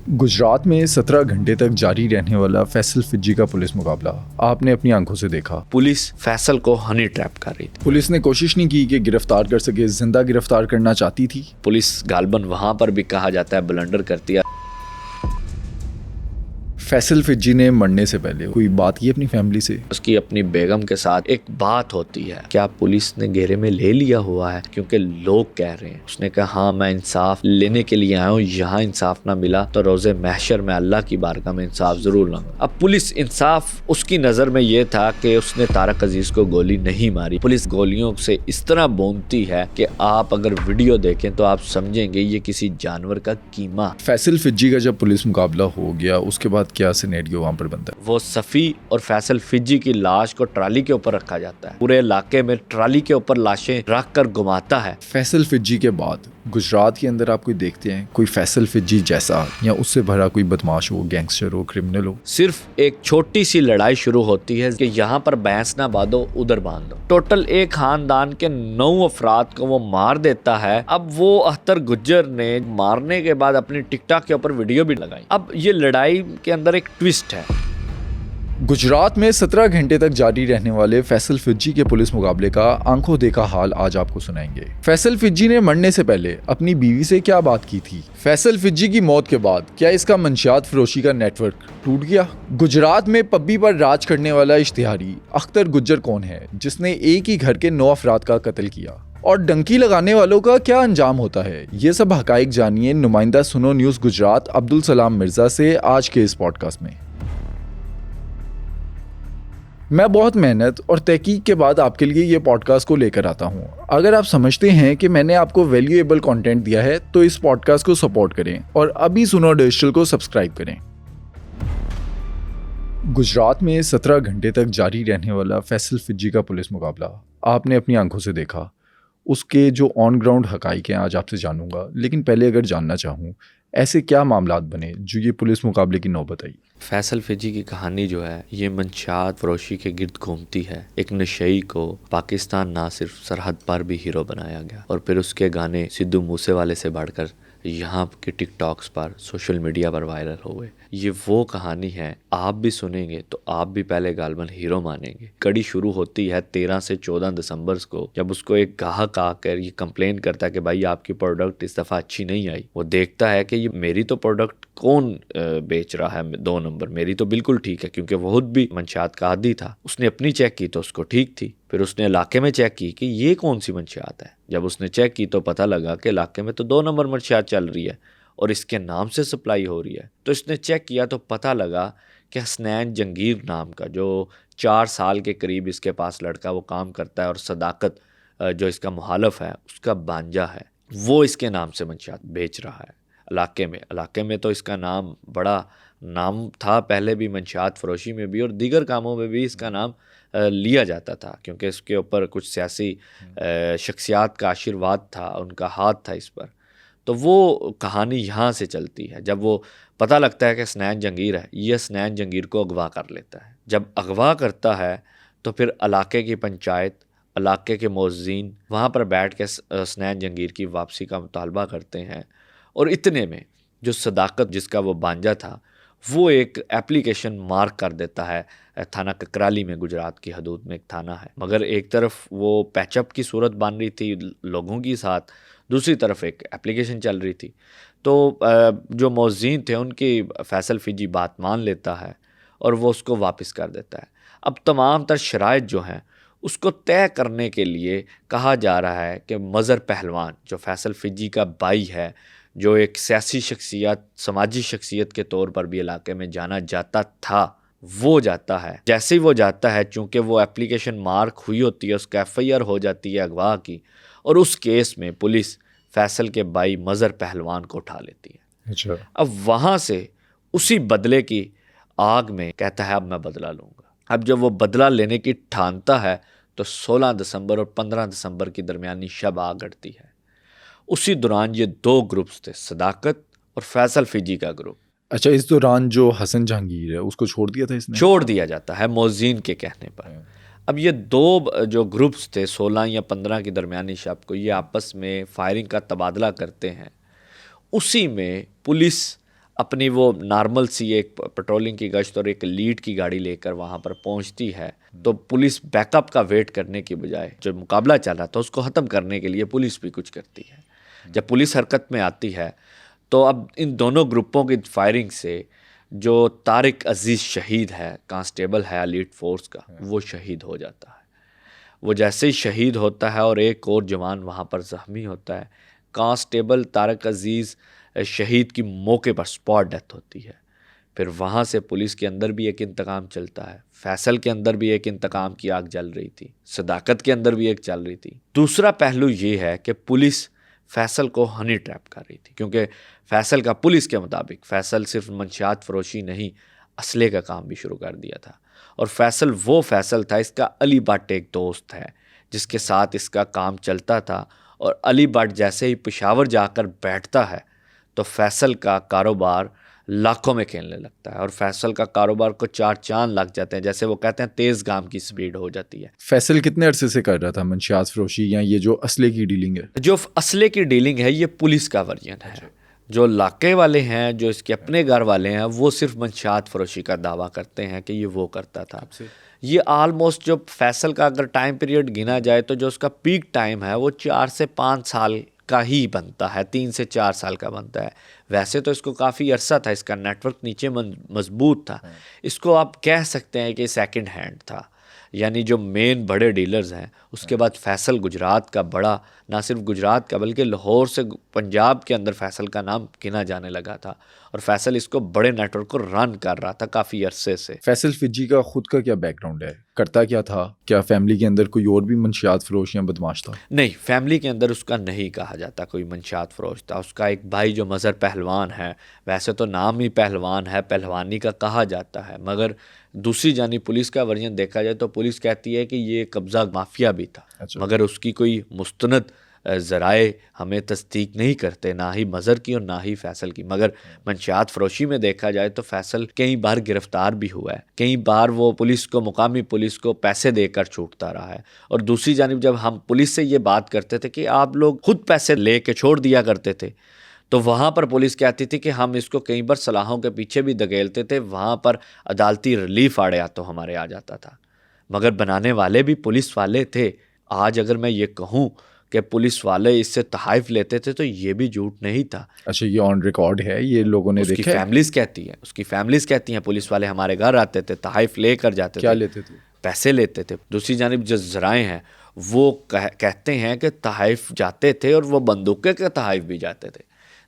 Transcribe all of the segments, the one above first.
गुजरात में 17 घंटे तक जारी रहने वाला फैसल फिजी का पुलिस मुकाबला आपने अपनी आंखों से देखा। पुलिस फैसल को हनी ट्रैप कर रही थी। पुलिस ने कोशिश नहीं की कि गिरफ्तार कर सके, जिंदा गिरफ्तार करना चाहती थी। पुलिस गालबन वहां पर भी कहा जाता है ब्लंडर करती है। फैसल फिजी ने मरने से पहले कोई बात की अपनी फैमिली से? उसकी अपनी बेगम के साथ एक बात होती है, क्या पुलिस ने घेरे में ले लिया हुआ है क्योंकि लोग कह रहे हैं। उसने कहा हाँ मैं इंसाफ लेने के लिए आया हूँ, यहाँ इंसाफ ना मिला तो रोजे महशर में अल्लाह की बारगाह में इंसाफ जरूर लूंगा। अब पुलिस इंसाफ उसकी नजर में ये था कि उसने तारक अजीज को गोली नहीं मारी। पुलिस गोलियों से इस तरह बोनती है कि आप अगर वीडियो देखें तो आप समझेंगे ये किसी जानवर का कीमा। फैसल फिजी का जब पुलिस मुकाबला हो गया उसके बाद क्या सिनेरियो वहां पर बनता है? वो सफ़ी और फैसल फिजी की लाश को ट्राली के ऊपर रखा जाता है। पूरे इलाके में ट्राली के ऊपर लाशें रख कर घुमाता है। फैसल फिजी के बाद गुजरात के अंदर आप कोई देखते हैं कोई फैसल फिजी जैसा या उससे भरा कोई बदमाश हो, गैंगस्टर हो, क्रिमिनल हो? सिर्फ एक छोटी सी लड़ाई शुरू होती है कि यहाँ पर भैंस ना बांधो उधर बांध दो। टोटल एक खानदान के 9 अफराद को वो मार देता है। अब वो अख्तर गुज्जर ने मारने के बाद अपनी टिकटॉक के ऊपर वीडियो भी लगाई। अब ये लड़ाई के अंदर एक ट्विस्ट है। गुजरात में 17 घंटे तक जारी रहने वाले फैसल फिजी के पुलिस मुकाबले का आंखों देखा हाल आज आपको सुनाएंगे। फैसल फिजी ने मरने से पहले अपनी बीवी से क्या बात की थी? फैसल फिजी की मौत के बाद क्या इसका मंशियात फरोशी का नेटवर्क टूट गया? गुजरात में पब्बी पर राज करने वाला इश्तिहारी अख्तर गुज्जर कौन है जिसने एक ही घर के 9 अफराद का कत्ल किया? और डंकी लगाने वालों का क्या अंजाम होता है? ये सब हकाइक जानिए नुमाइंदा सुनो न्यूज़ गुजरात अब्दुल सलाम मिर्जा से आज के इस पॉडकास्ट में। मैं बहुत मेहनत और तहकीक के बाद आपके लिए ये पॉडकास्ट को लेकर आता हूँ। अगर आप समझते हैं कि मैंने आपको वैल्यूएबल कंटेंट दिया है तो इस पॉडकास्ट को सपोर्ट करें और अभी सुनो डिजिटल को सब्सक्राइब करें। गुजरात में 17 घंटे तक जारी रहने वाला फैसल फिजी का पुलिस मुकाबला आपने अपनी आंखों से देखा। उसके जो ऑन ग्राउंड हकाइक हैं आज आपसे जानूंगा, लेकिन पहले अगर जानना चाहूँ ऐसे क्या मामलात बने जो ये पुलिस मुकाबले की नौबत आई? फैसल फिजी की कहानी जो है ये मंशात फरोशी के गिर्द घूमती है। एक नशई को पाकिस्तान ना सिर्फ सरहद पर भी हीरो बनाया गया और फिर उसके गाने सिद्धू मूसेवाले से बढ़कर यहाँ के टिकटॉक्स पर सोशल मीडिया पर वायरल हुए। ये वो कहानी है, आप भी सुनेंगे तो आप भी पहले गालबन हीरो मानेंगे। कड़ी शुरू होती है 13 से 14 दिसंबर को, जब उसको एक गाहक आकर ये कंप्लेन करता है कि भाई आपकी प्रोडक्ट इस दफ़ा अच्छी नहीं आई। वो देखता है कि ये मेरी तो प्रोडक्ट कौन बेच रहा है 2 नंबर, मेरी तो बिल्कुल ठीक है, क्योंकि वो खुद भी मंशियात का आदी था। उसने अपनी चेक की तो उसको ठीक थी। फिर उसने इलाके में चेक की कि ये कौन सी मंशियात है। जब उसने चेक की तो पता लगा कि इलाके में तो 2 नंबर मंशियात चल रही है और इसके नाम से सप्लाई हो रही है। तो इसने चेक किया तो पता लगा कि हसनैन जंगीर नाम का जो 4 साल के करीब इसके पास लड़का वो काम करता है और सदाकत जो इसका मुहालफ है उसका बांजा है, वो इसके नाम से मंशियात बेच रहा है इलाके में तो इसका नाम बड़ा नाम था पहले भी, मंशियात फरोशी में भी और दीगर कामों में भी इसका नाम लिया जाता था, क्योंकि इसके ऊपर कुछ सियासी शख्सियात का आशीर्वाद था, उनका हाथ था इस पर। तो वो कहानी यहाँ से चलती है। जब वो पता लगता है कि हसनैन जंगीर है, ये हसनैन जंगीर को अगवा कर लेता है। जब अगवा करता है तो फिर इलाके की पंचायत, इलाके के मुअज्जिन वहाँ पर बैठ के हसनैन जंगीर की वापसी का मुतालबा करते हैं। और इतने में जो सदाकत जिसका वो बांजा था वो एक एप्लीकेशन मार्क कर देता है थाना ककराली में, गुजरात की हदूद में एक थाना है। मगर एक तरफ वो पैचअप की सूरत बन रही थी लोगों की साथ, दूसरी तरफ एक एप्लीकेशन चल रही थी। तो जो मुअज्जिन थे उनकी फैसल फिजी बात मान लेता है और वो उसको वापस कर देता है। अब तमाम तर शराइत जो हैं उसको तय करने के लिए कहा जा रहा है कि मज़र पहलवान जो फैसल फिजी का भाई है, जो एक सियासी शख्सियत, समाजी शख्सियत के तौर पर भी इलाके में जाना जाता था, वो जाता है। जैसे ही वो जाता है, चूँकि वो एप्लीकेशन मार्क हुई होती है, उसका FIR हो जाती है अगवा की, और उस केस में पुलिस फैसल के भाई मज़र पहलवान को उठा लेती है। अच्छा। अब वहाँ से उसी बदले की आग में कहता है अब मैं बदला लूँगा। अब जब वो बदला लेने की ठानता है तो 16 दिसंबर और 15 दिसंबर की दरमियानी शब आग अड़ती है। उसी दौरान ये 2 ग्रुप्स थे, सदाकत और फैसल फिजी का ग्रुप। अच्छा, इस दौरान जो हसन जहांगीर है उसको छोड़ दिया था इसने? छोड़ दिया जाता है मुअज्जिन के कहने पर। अब ये 2 जो ग्रुप्स थे 16 या 15 की दरमियानी शब को, ये आपस में फायरिंग का तबादला करते हैं। उसी में पुलिस अपनी वो नॉर्मल सी एक पेट्रोलिंग की गश्त और एक लीड की गाड़ी लेकर वहाँ पर पहुँचती है, तो पुलिस बैकअप का वेट करने की बजाय जो मुकाबला चल रहा था उसको ख़त्म करने के लिए पुलिस भी कुछ करती है। जब पुलिस हरकत में आती है तो अब इन दोनों ग्रुपों की फायरिंग से जो तारिक अजीज़ शहीद है, कांस्टेबल है एलीट फोर्स का, वो शहीद हो जाता है। वो जैसे ही शहीद होता है और एक और जवान वहाँ पर ज़ख्मी होता है, कांस्टेबल तारिक अजीज़ शहीद की मौके पर स्पॉट डेथ होती है। फिर वहाँ से पुलिस के अंदर भी एक इंतकाम चलता है, फैसल के अंदर भी एक इंतकाम की आग जल रही थी, सदाकत के अंदर भी एक चल रही थी। दूसरा पहलू ये है कि पुलिस फैसल को हनी ट्रैप कर रही थी, क्योंकि फैसल का पुलिस के मुताबिक फैसल सिर्फ मंशियात फरोशी नहीं, असले का काम भी शुरू कर दिया था। और फैसल था, इसका अली भट्ट एक दोस्त है जिसके साथ इसका काम चलता था। और अली भट्ट जैसे ही पेशावर जाकर बैठता है तो फैसल का कारोबार लाखों में खेलने लगता है और फैसल का कारोबार को चार चांद लग जाते हैं, जैसे वो कहते हैं तेज़ गाम की स्पीड हो जाती है। फैसल कितने अरसे से कर रहा था मंशियात फरोशी, या ये जो असले की डीलिंग है? जो असले की डीलिंग है ये पुलिस का वर्जन है। जो इलाके वाले हैं, जो इसके अपने घर वाले हैं, वो सिर्फ मंशियात फरोशी का दावा करते हैं कि ये वो करता था। ये आलमोस्ट जो फैसल का अगर टाइम पीरियड गिना जाए तो जो उसका पीक टाइम है वो 4 से 5 साल का ही बनता है, 3 से 4 साल का बनता है। वैसे तो इसको काफ़ी अरसा था, इसका नेटवर्क नीचे मजबूत था। इसको आप कह सकते हैं कि सेकंड हैंड था, यानी जो मेन बड़े डीलर्स हैं उसके बाद फैसल गुजरात का बड़ा, ना सिर्फ गुजरात का बल्कि लाहौर से पंजाब के अंदर फैसल का नाम गिना जाने लगा था और फैसल इसको बड़े नेटवर्क को रन कर रहा था काफ़ी अरसे से। फैसल फिजी का खुद का क्या बैकग्राउंड है, करता क्या था? क्या फैमिली के अंदर कोई और भी मंशियात फरोश या बदमाश था? नहीं, फैमिली के अंदर उसका नहीं कहा जाता कोई मंशियात फरोश था। उसका एक भाई जो मज़हर पहलवान है, वैसे तो नाम ही पहलवान है, पहलवानी का कहा जाता है, मगर दूसरी जानी पुलिस का वर्जन देखा जाए तो पुलिस कहती है कि ये कब्ज़ा माफिया भी था। अच्छा। मगर उसकी कोई मुस्तनद ज़राए हमें तस्दीक नहीं करते, ना ही मज़हर की और ना ही फैसल की। मगर मंशियात फरोशी में देखा जाए तो फैसल कई बार गिरफ्तार भी हुआ है, कई बार वो पुलिस को, मुकामी पुलिस को पैसे देकर छूटता रहा है। और दूसरी जानिब जब हम पुलिस से ये बात करते थे कि आप लोग खुद पैसे ले के छोड़ दिया करते थे, तो वहाँ पर पुलिस कहती थी कि हम इसको कई बार सलाहों के पीछे भी धकेलते थे, वहाँ पर अदालती रिलीफ आड़े तो हमारे आ जाता था। मगर बनाने वाले भी पुलिस वाले थे। आज अगर मैं ये कहूँ कि पुलिस वाले इससे तहाइफ लेते थे तो ये भी झूठ नहीं था। अच्छा, ये ऑन रिकॉर्ड है, ये लोगों ने उसकी देखा है? फैमिलीज कहती है, उसकी फैमिलीज कहती हैं पुलिस वाले हमारे घर आते थे, तहाइफ लेकर जाते थे। क्या लेते थे? पैसे लेते थे। दूसरी जानिब जो ज़राए हैं वो कहते हैं कि तहाइफ जाते थे और वो बंदूकें के तहाइफ भी जाते थे।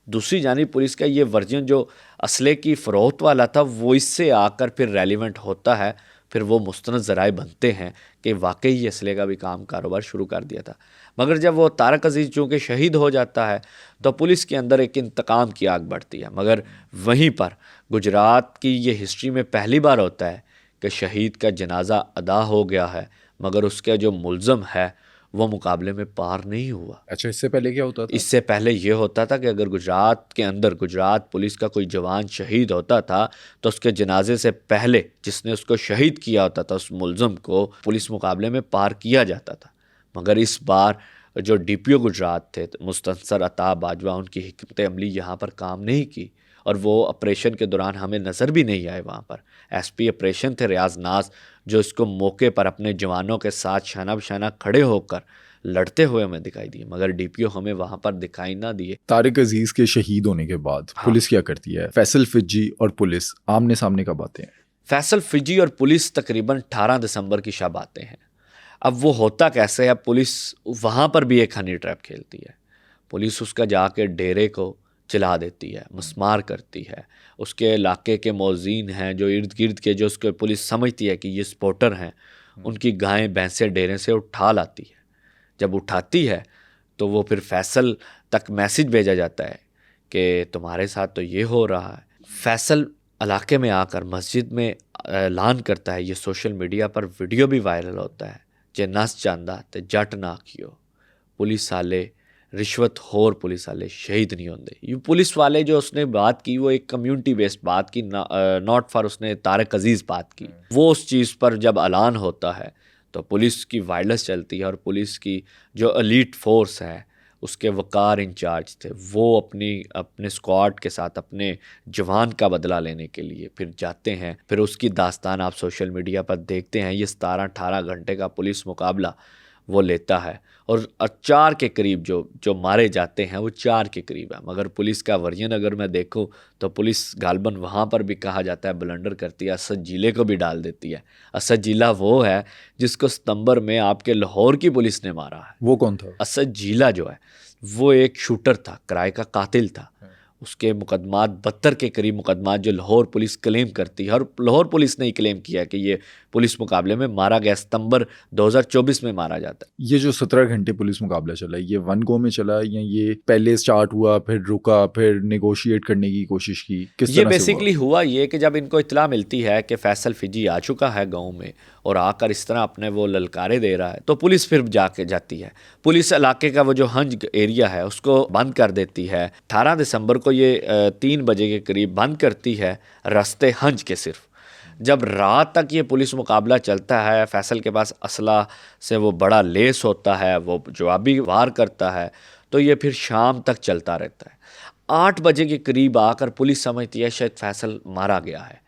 दूसरी जानिब पुलिस का ये वर्जन जो असले की फ़रोख्त वाला था वो इससे आकर फिर रेलिवेंट होता है, फिर वो मुस्तनद ज़राए बनते हैं कि वाकई ये असले का भी काम कारोबार शुरू कर दिया था। मगर जब वो तारिक अजीज़ चूँकि शहीद हो जाता है तो पुलिस के अंदर एक इंतकाम की आग बढ़ती है। मगर वहीं पर गुजरात की ये हिस्ट्री में पहली बार होता है कि शहीद का जनाजा अदा हो गया है मगर उसका जो मुल्ज़म है वो मुकाबले में पार नहीं हुआ। अच्छा, इससे पहले क्या होता था? इससे पहले ये होता था कि अगर गुजरात के अंदर गुजरात पुलिस का कोई जवान शहीद होता था तो उसके जनाजे से पहले जिसने उसको शहीद किया होता था उस मुल्ज़म को पुलिस मुकाबले में पार किया जाता था। मगर इस बार जो DPO गुजरात थे मुस्तनसर अता बाजवा, उनकी हिकमत अमली यहाँ पर काम नहीं की और वो ऑपरेशन के दौरान हमें नज़र भी नहीं आए। वहाँ पर SP ऑपरेशन थे रियाज नाज, जो इसको मौके पर अपने जवानों के साथ शाना बशाना खड़े होकर लड़ते हुए हमें दिखाई दिए, मगर DPO हमें वहाँ पर दिखाई ना दिए। तारिक अजीज के शहीद होने के बाद पुलिस क्या करती है? फैसल फिजी और पुलिस आमने सामने कब आते हैं? फैसल फिजी और पुलिस तकरीबन 18 दिसंबर की शब आते हैं। अब वो होता कैसे है, पुलिस वहाँ पर भी एक हनी ट्रैप खेलती है। पुलिस उसका जाके डेरे को चला देती है, मस्मार करती है। उसके इलाके के मौज़ीन हैं जो इर्द गिर्द के, जो उसके पुलिस समझती है कि ये स्पॉटर हैं, उनकी गायें भैंसें डेरे से उठा लाती है। जब उठाती है तो वो फिर फैसल तक मैसेज भेजा जाता है कि तुम्हारे साथ तो ये हो रहा है। फैसल इलाके में आकर मस्जिद में ऐलान करता है, ये सोशल मीडिया पर वीडियो भी वायरल होता है, जे नस चांदा ते जट ना आखियो, पुलिस वाले रिश्वत होर पुलिस वाले शहीद नहीं होंगे। ये पुलिस वाले जो उसने बात की वो एक कम्युनिटी बेस्ड बात की, नॉट फॉर उसने तारिक अजीज़ बात की। वो उस चीज़ पर जब ऐलान होता है तो पुलिस की वायरलेस चलती है और पुलिस की जो एलीट फोर्स है उसके वकार इंचार्ज थे, वो अपने स्क्वाड के साथ अपने जवान का बदला लेने के लिए फिर जाते हैं। फिर उसकी दास्तान आप सोशल मीडिया पर देखते हैं। ये 17-18 घंटे का पुलिस मुकाबला वो लेता है और 4 के करीब जो मारे जाते हैं वो 4 के करीब है। मगर पुलिस का वर्जन अगर मैं देखूं तो पुलिस गालबन वहाँ पर भी कहा जाता है ब्लंडर करती है, असद जिले को भी डाल देती है। असद जिला वो है जिसको सितंबर में आपके लाहौर की पुलिस ने मारा है। वो कौन था? असद जिला जो है वो एक शूटर था, किराए का कातिल था। उसके मुकदमात 72 के करीब मुकदमात जो लाहौर पुलिस क्लेम करती है, और लाहौर पुलिस ने ही क्लेम किया कि ये पुलिस मुकाबले में मारा गया, सितंबर 2024 में मारा जाता है। ये जो 17 घंटे पुलिस मुकाबला चला, ये वन गो में चला या ये पहले स्टार्ट हुआ फिर रुका फिर नेगोशिएट करने की कोशिश की, किस ये तरह से बेसिकली हुआ ये कि जब इनको इत्तला मिलती है कि फैसल फिजी आ चुका है गांव में और आकर इस तरह अपने वो ललकारे दे रहा है, तो पुलिस फिर जाती है। पुलिस इलाके का वो जो हंज एरिया है उसको बंद कर देती है। 18 दिसंबर को ये 3 बजे के करीब बंद करती है रास्ते हंज के। सिर्फ जब रात तक ये पुलिस मुकाबला चलता है, फैसल के पास असला से वो बड़ा लेस होता है, वो जवाबी वार करता है, तो ये फिर शाम तक चलता रहता है। 8 बजे के करीब आकर पुलिस समझती है शायद फैसल मारा गया है।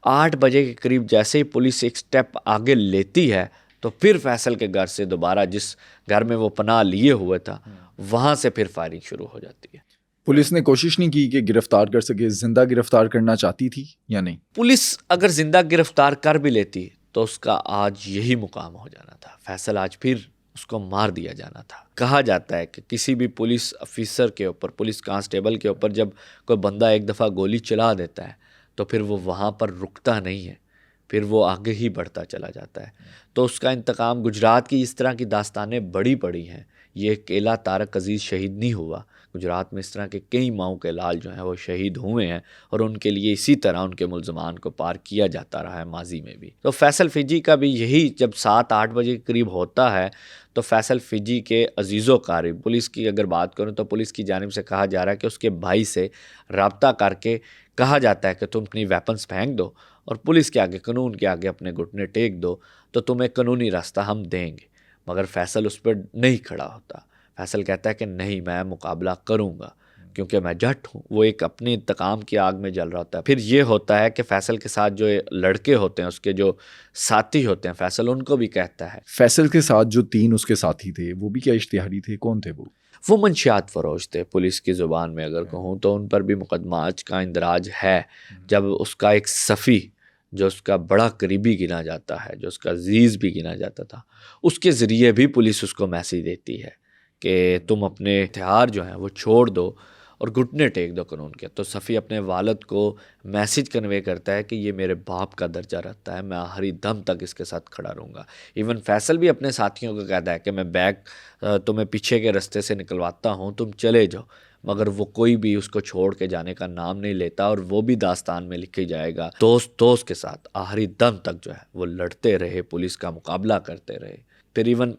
8 बजे के करीब जैसे ही पुलिस एक स्टेप आगे लेती है तो फिर फैसल के घर से दोबारा, जिस घर में वो पनाह लिए हुए था, वहाँ से फिर फायरिंग शुरू हो जाती है। पुलिस ने कोशिश नहीं की कि गिरफ्तार कर सके, जिंदा गिरफ्तार करना चाहती थी या नहीं? पुलिस अगर जिंदा गिरफ्तार कर भी लेती तो उसका आज यही मुकाम हो जाना था, फैसल आज फिर उसको मार दिया जाना था। कहा जाता है कि किसी भी पुलिस ऑफिसर के ऊपर, पुलिस कांस्टेबल के ऊपर जब कोई बंदा एक दफ़ा गोली चला देता है तो फिर वो वहाँ पर रुकता नहीं है, फिर वो आगे ही बढ़ता चला जाता है। तो उसका इंतकाम, गुजरात की इस तरह की दास्तानें बड़ी पड़ी हैं। ये अकेला तारक अजीज़ शहीद नहीं हुआ, गुजरात में इस तरह के कई माओं के लाल जो हैं वो शहीद हुए हैं और उनके लिए इसी तरह उनके मुल्ज़मान को पार किया जाता रहा है माजी में भी। तो फैसल फिजी का भी यही जब 7-8 बजे के करीब होता है तो फैसल फिजी के अजीज़ो क़ारिब, पुलिस की अगर बात करूँ तो पुलिस की जानिब से कहा जा रहा है कि उसके भाई से रब्ता करके कहा जाता है कि तुम अपनी वेपन्स फेंक दो और पुलिस के आगे, कानून के आगे अपने घुटने टेक दो तो तुम्हें कानूनी रास्ता हम देंगे। मगर फैसल उस पर नहीं खड़ा होता। फैसल कहता है कि नहीं, मैं मुकाबला करूँगा क्योंकि मैं जट हूँ। वो एक अपने इंतकाम की आग में जल रहा होता है। फिर ये होता है कि फैसल के साथ जो लड़के होते हैं, उसके जो साथी होते हैं, फैसल उनको भी कहता है। फैसल के साथ जो 3 उसके साथी थे वो भी क्या इश्तिहारी थे? कौन थे वो मंशियात फरोश थे। पुलिस की ज़ुबान में अगर कहूँ तो उन पर भी मुकदमात का इंदराज है। जब उसका एक सफ़ी जो उसका बड़ा करीबी गिना जाता है, जो उसका अजीज़ भी गिना जाता था, उसके ज़रिए भी पुलिस उसको मैसेज देती है कि तुम अपने हथियार जो हैं वो छोड़ दो और घुटने टेक दो कानून के। तो सफ़ी अपने वालिद को मैसेज कन्वे करता है कि ये मेरे बाप का दर्जा रखता है, मैं आखिरी दम तक इसके साथ खड़ा रहूँगा। इवन फैसल भी अपने साथियों को कहता है कि मैं बैग तुम्हें पीछे के रास्ते से निकलवाता हूँ, तुम चले जाओ। मगर वो कोई भी उसको छोड़ के जाने का नाम नहीं लेता और वो भी दास्तान में लिखी जाएगा। दोस्त के साथ आखिरी दम तक जो है वो लड़ते रहे, पुलिस का मुकाबला करते रहे। फिर इवन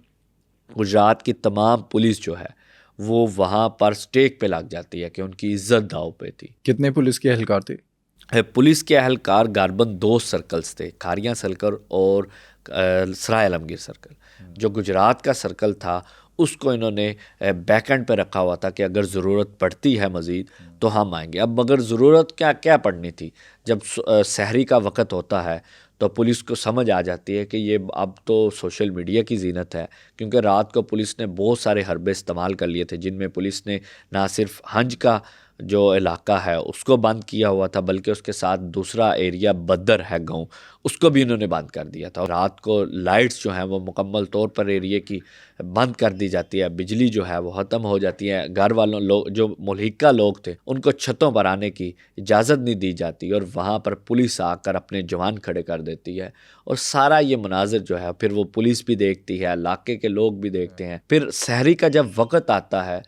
गुजरात की तमाम पुलिस जो है वो वहाँ पर स्टेक पे लग जाती है कि उनकी इज्जत दाव पे थी। कितने पुलिस के एहलकार थे? पुलिस के एहलकार गारबन 2 सर्कल्स थे, खारियाँ सर्कल और सराय आलमगीर सर्कल। जो गुजरात का सर्कल था उसको इन्होंने बैक एंड पे रखा हुआ था कि अगर ज़रूरत पड़ती है मज़ीद तो हम आएंगे। अब मगर ज़रूरत क्या पड़नी थी, जब सहरी का वक़्त होता है तो पुलिस को समझ आ जाती है कि ये अब तो सोशल मीडिया की ज़ीनत है, क्योंकि रात को पुलिस ने बहुत सारे हरबे इस्तेमाल कर लिए थे, जिनमें पुलिस ने ना सिर्फ हंज का जो इलाका है उसको बंद किया हुआ था, बल्कि उसके साथ दूसरा एरिया बदर है गांव, उसको भी इन्होंने बंद कर दिया था। और रात को लाइट्स जो हैं वो मुकम्मल तौर पर एरिए की बंद कर दी जाती है, बिजली जो है वो ख़त्म हो जाती है। घर वालों लोग जो मुल्हिका लोग थे उनको छतों पर आने की इजाज़त नहीं दी जाती और वहाँ पर पुलिस आकर अपने जवान खड़े कर देती है। और सारा ये मनाजिर जो है फिर वो पुलिस भी देखती है, इलाके के लोग भी देखते हैं। फिर सहरी का जब वक़्त आता है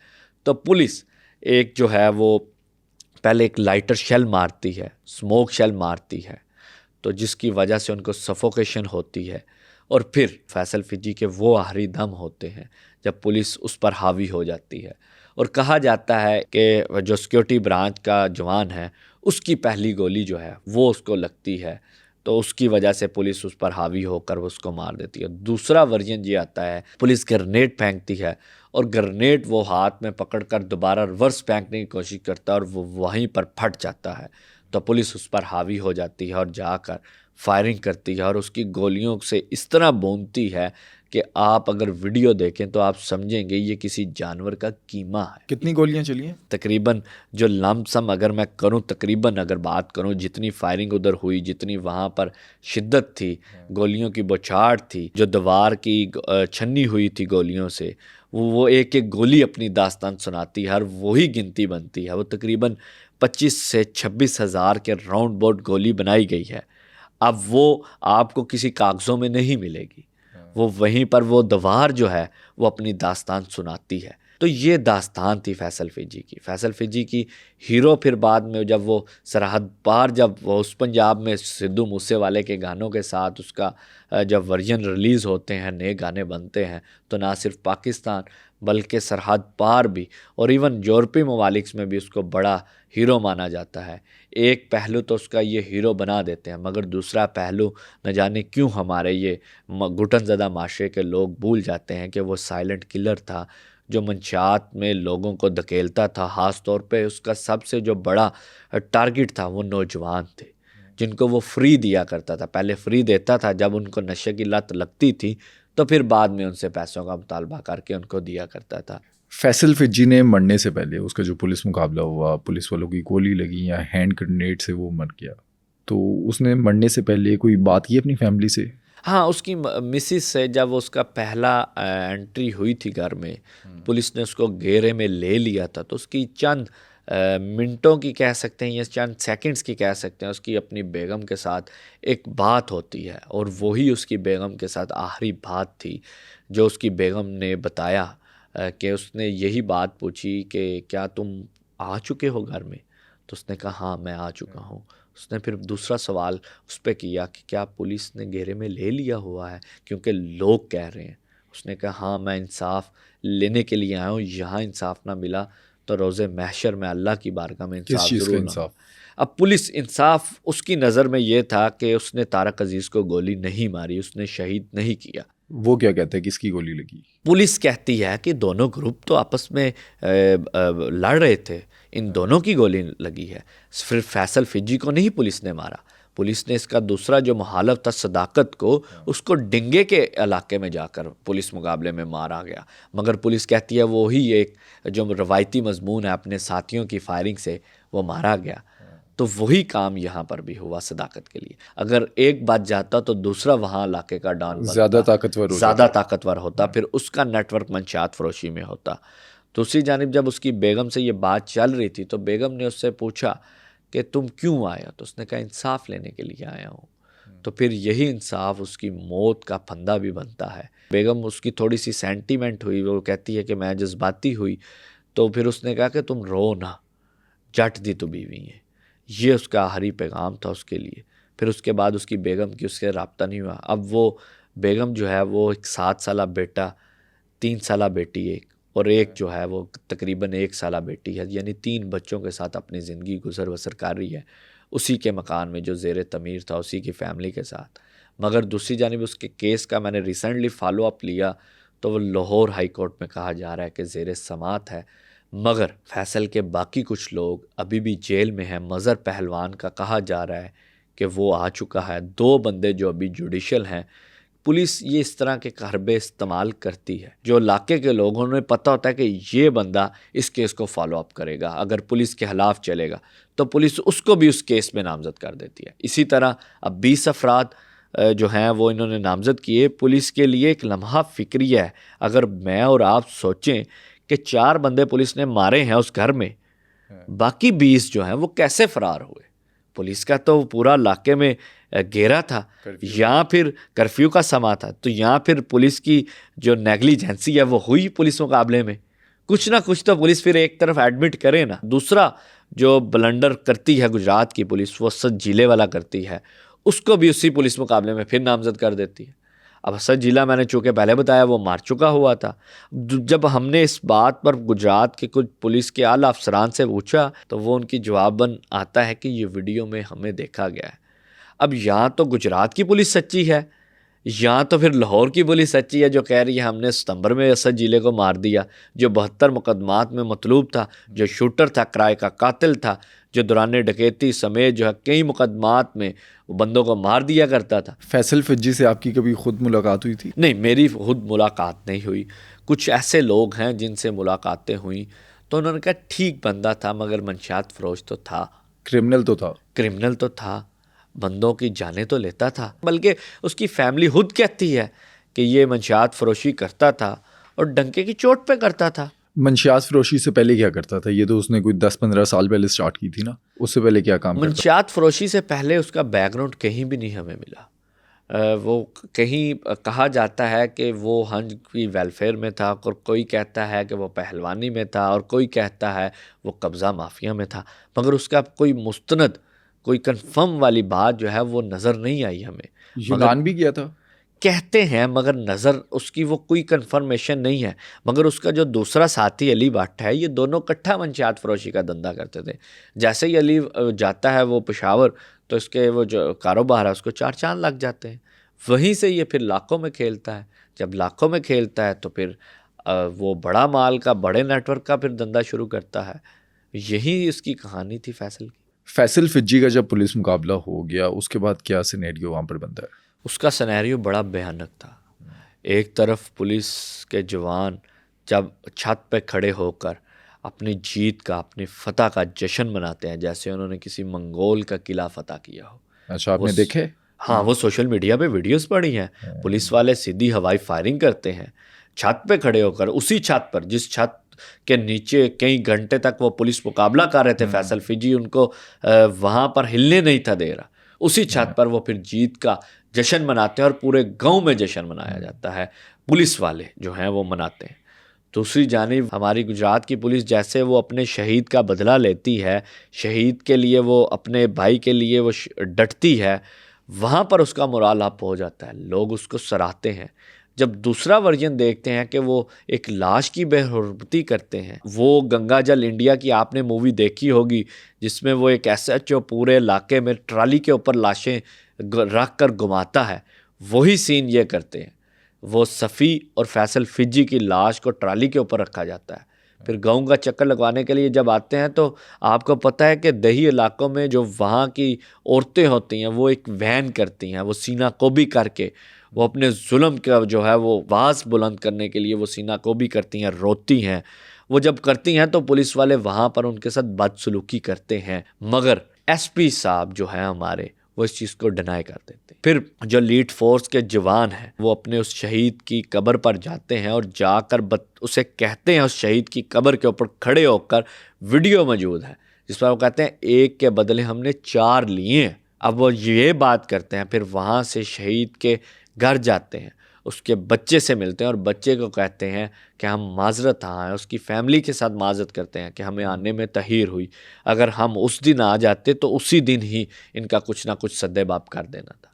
तो पुलिस एक जो है वो पहले एक लाइटर शेल मारती है, स्मोक शेल मारती है, तो जिसकी वजह से उनको सफोकेशन होती है। और फिर फैसल फिजी के वो आखिरी दम होते हैं जब पुलिस उस पर हावी हो जाती है। और कहा जाता है कि जो सिक्योरिटी ब्रांच का जवान है उसकी पहली गोली जो है वो उसको लगती है, तो तो उसकी वजह से पुलिस उस पर हावी होकर उसको मार देती है। दूसरा वर्जन ये आता है, पुलिस ग्रेनेड फेंकती है और ग्रेनेड वो हाथ में पकड़कर दोबारा रिवर्स फेंकने की कोशिश करता है और वो वहीं पर फट जाता है। तो पुलिस उस पर हावी हो जाती है और जाकर फायरिंग करती है और उसकी गोलियों से इस तरह भूनती है कि आप अगर वीडियो देखें तो आप समझेंगे ये किसी जानवर का कीमा है। कितनी गोलियां चली हैं? तकरीबन जो लमसम अगर मैं करूं, तकरीबन अगर बात करूं, जितनी फायरिंग उधर हुई, जितनी वहाँ पर शिद्दत थी, गोलियों की बौछार थी, जो दीवार की छन्नी हुई थी गोलियों से, वो एक एक गोली अपनी दास्तान सुनाती है और वही गिनती बनती है। वो तकरीबन 25 से 26 हज़ार के राउंड बोर्ड गोली बनाई गई है। अब वो आपको किसी कागज़ों में नहीं मिलेगी, वो वहीं पर वो दीवार जो है वो अपनी दास्तान सुनाती है। तो ये दास्तान थी फैसल फिजी की। फैसल फिजी की हीरो फिर बाद में जब वो सरहद पार, जब वो उस पंजाब में सिद्धू मूसेवाले के गानों के साथ उसका जब वर्जन रिलीज़ होते हैं, नए गाने बनते हैं, तो ना सिर्फ पाकिस्तान बल्कि सरहद पार भी और इवन यूरोपीय ममालिक में भी उसको बड़ा हीरो माना जाता है। एक पहलू तो उसका ये हीरो बना देते हैं, मगर दूसरा पहलू न जाने क्यों हमारे ये घुटनज़दा माशरे के लोग भूल जाते हैं कि वो साइलेंट किलर था जो मंशात में लोगों को धकेलता था। ख़ास तौर पे उसका सबसे जो बड़ा टारगेट था वो नौजवान थे, जिनको वो फ्री दिया करता था। पहले फ्री देता था, जब उनको नशे की लत लगती थी तो फिर बाद में उनसे पैसों का मुतालबा करके उनको दिया करता था। फैसल फिजी ने मरने से पहले उसका जो पुलिस मुकाबला हुआ, पुलिस वालों की गोली लगी या हैंड ग्रेनेड से वो मर गया, तो उसने मरने से पहले कोई बात की अपनी फैमिली से? हाँ, उसकी मिसिस से जब उसका पहला एंट्री हुई थी घर में, पुलिस ने उसको घेरे में ले लिया था, तो उसकी चंद मिनटों की कह सकते हैं या चंद सेकंड्स की कह सकते हैं, उसकी अपनी बेगम के साथ एक बात होती है और वही उसकी बेगम के साथ आखिरी बात थी जो उसकी बेगम ने बताया कि उसने यही बात पूछी कि क्या तुम आ चुके हो घर में? तो उसने कहा हाँ मैं आ चुका हूँ। उसने फिर दूसरा सवाल उस पर किया कि क्या पुलिस ने घेरे में ले लिया हुआ है, क्योंकि लोग कह रहे हैं। उसने कहा हाँ मैं इंसाफ लेने के लिए आया हूँ, यहाँ इंसाफ ना मिला तो रोज़े महशर में अल्लाह की बारगाह में किस इंसाफ चीज़ का ज़रूर ना। इंसाफ? अब पुलिस इंसाफ उसकी नज़र में ये था कि उसने तारक अजीज़ को गोली नहीं मारी, उसने शहीद नहीं किया। वो क्या कहता है किसकी गोली लगी? पुलिस कहती है कि दोनों ग्रुप तो आपस में लड़ रहे थे, इन दोनों की गोली लगी है। फिर फैसल फिजी को नहीं पुलिस ने मारा, पुलिस ने इसका दूसरा जो मुहालफ था सदाकत को, उसको डिंगे के इलाके में जाकर पुलिस मुकाबले में मारा गया। मगर पुलिस कहती है वो ही एक जो रवायती मजमून है अपने साथियों की फायरिंग से वो मारा गया। तो वही काम यहाँ पर भी हुआ सदाकत के लिए। अगर एक बच जाता तो दूसरा वहाँ इलाके का डॉन ज़्यादा ताकतवर हो ज़्यादा ताकतवर होता, फिर उसका नेटवर्क मंशात फरोशी में होता। दूसरी जानिब जब उसकी बेगम से ये बात चल रही थी तो बेगम ने उससे पूछा कि तुम क्यों आया? तो उसने कहा इंसाफ लेने के लिए आया हूँ। तो फिर यही इंसाफ उसकी मौत का फंदा भी बनता है। बेगम उसकी थोड़ी सी सेंटीमेंट हुई, वो कहती है कि मैं जज्बाती हुई, तो फिर उसने कहा कि तुम रो ना, जट दी तो बीवी है। ये उसका आखिरी पैगाम था उसके लिए। फिर उसके बाद उसकी बेगम की उससे रब्ता नहीं हुआ। अब वो बेगम जो है वो एक 7 साला बेटा, 3 साला बेटी एक और एक जो है वो तकरीबन 1 साला बेटी है, यानी 3 बच्चों के साथ अपनी ज़िंदगी गुजर बसर कर रही है उसी के मकान में जो ज़ेर तमीर था, उसी की फ़ैमिली के साथ। मगर दूसरी जानिब उसके केस का मैंने रिसेंटली फ़ॉलो अप लिया तो वो लाहौर हाई कोर्ट में कहा जा रहा है कि ज़ेर समात है। मगर फैसल के बाकी कुछ लोग अभी भी जेल में हैं। मज़र पहलवान का कहा जा रहा है कि वो आ चुका है। 2 बंदे जो अभी जुडिशल हैं। पुलिस ये इस तरह के हरबे इस्तेमाल करती है, जो इलाके के लोगों ने पता होता है कि ये बंदा इस केस को फॉलो अप करेगा, अगर पुलिस के खिलाफ चलेगा तो पुलिस उसको भी उस केस में नामजद कर देती है। इसी तरह अब 20 अफराद जो हैं वो इन्होंने नामजद किए। पुलिस के लिए एक लम्हा फ़िक्री है। अगर मैं और आप सोचें कि 4 बंदे पुलिस ने मारे हैं उस घर में, बाकी 20 जो हैं वो कैसे फ़रार हुए? पुलिस का तो पूरा इलाके में घेरा था, यहाँ फिर कर्फ्यू का समा था, तो यहाँ फिर पुलिस की जो नेग्लिजेंसी है वो हुई पुलिस मुकाबले में। कुछ ना कुछ तो पुलिस फिर एक तरफ एडमिट करे ना। दूसरा जो ब्लंडर करती है गुजरात की पुलिस, वो असद जिले वाला करती है, उसको भी उसी पुलिस मुकाबले में फिर नामजद कर देती है। अब असद जिला मैंने चूँकि पहले बताया वो मार चुका हुआ था। जब हमने इस बात पर गुजरात के कुछ पुलिस के आला अफसरान से पूछा तो वो उनकी जवाबन आता है कि ये वीडियो में हमें देखा गया है। अब यहाँ तो गुजरात की पुलिस सच्ची है, यहाँ तो फिर लाहौर की पुलिस सच्ची है जो कह रही है हमने सितंबर में असद जिले को मार दिया, जो 72 मुकदमात में मतलूब था, जो शूटर था, किराए का कातिल था, जो दौरान डकैती समेत जो है कई मुकदमात में बंदों को मार दिया करता था। फैसल फिज्जी से आपकी कभी खुद मुलाकात हुई थी? नहीं, मेरी खुद मुलाकात नहीं हुई। कुछ ऐसे लोग हैं जिनसे मुलाकातें हुई तो उन्होंने कहा ठीक बंदा था मगर मंशियात फरोश तो था, क्रिमिनल तो था। क्रिमिनल तो था, बंदों की जानें तो लेता था। बल्कि उसकी फैमिली खुद कहती है कि ये मंशियात फरोशी करता था और डंके की चोट पे करता था। मंशियात फरोशी से पहले क्या करता था? ये तो उसने कोई 10-15 साल पहले स्टार्ट की थी ना, उससे पहले क्या काम करता? मंशियात फरोशी से पहले उसका बैकग्राउंड कहीं भी नहीं हमें मिला। वो कहीं कहा जाता है कि वो हंज की वेलफेयर में था, और कोई कहता है कि वो पहलवानी में था, और कोई कहता है वो कब्ज़ा माफिया में था, मगर उसका कोई मुस्तनद कोई कंफर्म वाली बात जो है वो नज़र नहीं आई हमें। यूनान भी किया था कहते हैं मगर नज़र उसकी वो कोई कंफर्मेशन नहीं है। मगर उसका जो दूसरा साथी अली भट्ट है, ये दोनों इकट्ठा मंशियात फरोशी का धंधा करते थे। जैसे ही अली जाता है वो पेशावर, तो इसके वो जो कारोबार है उसको 4 चांद लग जाते हैं। वहीं से ये फिर लाखों में खेलता है। जब लाखों में खेलता है तो फिर वो बड़ा माल का, बड़े नेटवर्क का फिर धंधा शुरू करता है। यही इसकी कहानी थी फैसल की। फैसल फिज्जी का जब पुलिस मुकाबला हो गया उसके बाद क्या सिनेरियो वहाँ पर बनता है? उसका सिनेरियो बड़ा भयानक था। एक तरफ पुलिस के जवान जब छत पे खड़े होकर अपनी जीत का, अपनी फतह का जश्न मनाते हैं, जैसे उन्होंने किसी मंगोल का किला फतह किया हो। अच्छा, आपने देखे? हाँ, वो सोशल मीडिया पे वीडियोस पड़ी हैं। पुलिस वाले सीधी हवाई फायरिंग करते हैं छत पे खड़े होकर, उसी छत पर जिस छत के नीचे कई घंटे तक वो पुलिस मुकाबला कर रहे थे फैसल फिजी, उनको वहाँ पर हिलने नहीं था दे रहा। उसी छत पर वो फिर जीत का जश्न मनाते हैं और पूरे गांव में जश्न मनाया जाता है। पुलिस वाले जो हैं वो मनाते हैं। दूसरी जानिब हमारी गुजरात की पुलिस जैसे वो अपने शहीद का बदला लेती है, शहीद के लिए वो अपने भाई के लिए वो डटती है, वहाँ पर उसका मोराल अप हो जाता है, लोग उसको सराहते हैं। जब दूसरा वर्जन देखते हैं कि वो एक लाश की बेहुरमती करते हैं, वो गंगा जल इंडिया की आपने मूवी देखी होगी जिसमें वो एक SHO पूरे इलाके में ट्राली के ऊपर लाशें रख कर घुमाता है, वही सीन ये करते हैं। वो सफ़ी और फैसल फिजी की लाश को ट्राली के ऊपर रखा जाता है। फिर गाँव का चक्कर लगवाने के लिए जब आते हैं तो आपको पता है कि दही इलाकों में जो वहाँ की औरतें होती हैं वो एक वहन करती हैं, वो सीना कोबी करके वो अपने जुल्म का जो है वो आवाज़ बुलंद करने के लिए वो सीना कोबी करती हैं, रोती हैं। वो जब करती हैं तो पुलिस वाले वहाँ पर उनके साथ बदसलूकी करते हैं, मगर SP साहब जो है हमारे वो इस चीज़ को डिनाई कर देते हैं। फिर जो लीड फोर्स के जवान हैं वो अपने उस शहीद की कब्र पर जाते हैं और जाकर उसे कहते हैं, उस शहीद की कब्र के ऊपर खड़े होकर, वीडियो मौजूद है जिस पर वो कहते हैं 1 के बदले हमने 4 लिए हैं। अब वो ये बात करते हैं, फिर वहाँ से शहीद के घर जाते हैं, उसके बच्चे से मिलते हैं और बच्चे को कहते हैं कि हम माजरत आए, उसकी फैमिली के साथ माजरत करते हैं कि हमें आने में तहीर हुई, अगर हम उस दिन आ जाते तो उसी दिन ही इनका कुछ ना कुछ सद्देबाप कर देना था।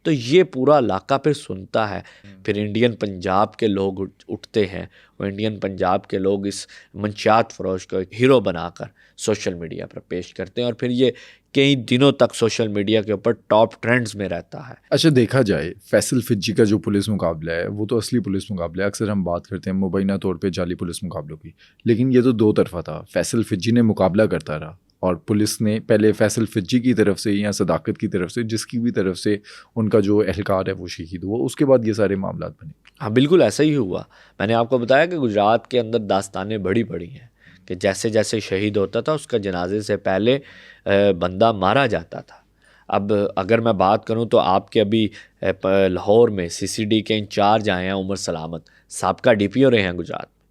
तो ये पूरा इलाका फिर सुनता है। फिर इंडियन पंजाब के लोग उठते हैं, वो इंडियन पंजाब के लोग इस मंशियात फरोश को एक हीरो बनाकर सोशल मीडिया पर पेश करते हैं और फिर ये कई दिनों तक सोशल मीडिया के ऊपर टॉप ट्रेंड्स में रहता है। अच्छा, देखा जाए फैसल फिज्जी का जो पुलिस मुकाबला है वो तो असली पुलिस मुकाबला है। अक्सर हम बात करते हैं मुबैना तौर पे जाली पुलिस मुकाबलों की, लेकिन ये तो 2 तरफा था। फैसल फिज्जी ने मुकाबला करता रहा और पुलिस ने पहले फैसल फिज्जी की तरफ से या सदाकत की तरफ से, जिसकी भी तरफ से उनका जो एहलकार है वो शहीद हुआ, उसके बाद ये सारे मामला बने। हाँ, बिल्कुल ऐसा ही हुआ। मैंने आपको बताया कि गुजरात के अंदर दास्तानें बड़ी बड़ी हैं कि जैसे जैसे शहीद होता था उसका जनाजे से पहले बंदा मारा जाता था। अब अगर मैं बात करूं तो आपके अभी लाहौर में CCD के इंचार्ज आए हैं उमर सलामत, साबका DPO रहे हैं गुजरात में,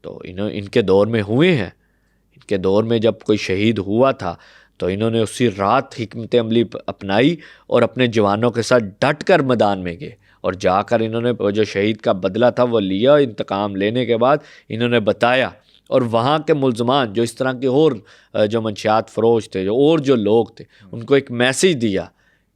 तो इनके दौर में हुए हैं। इनके दौर में जब कोई शहीद हुआ था तो इन्होंने उसी रात हिकमत अमली अपनाई और अपने जवानों के साथ डट कर मैदान में गए और जाकर इन्होंने जो शहीद का बदला था वो लिया। इंतकाम लेने के बाद इन्होंने बताया और वहाँ के मुल्ज़मान जो इस तरह के और जो मंशियात फरोश थे, जो लोग थे, उनको एक मैसेज दिया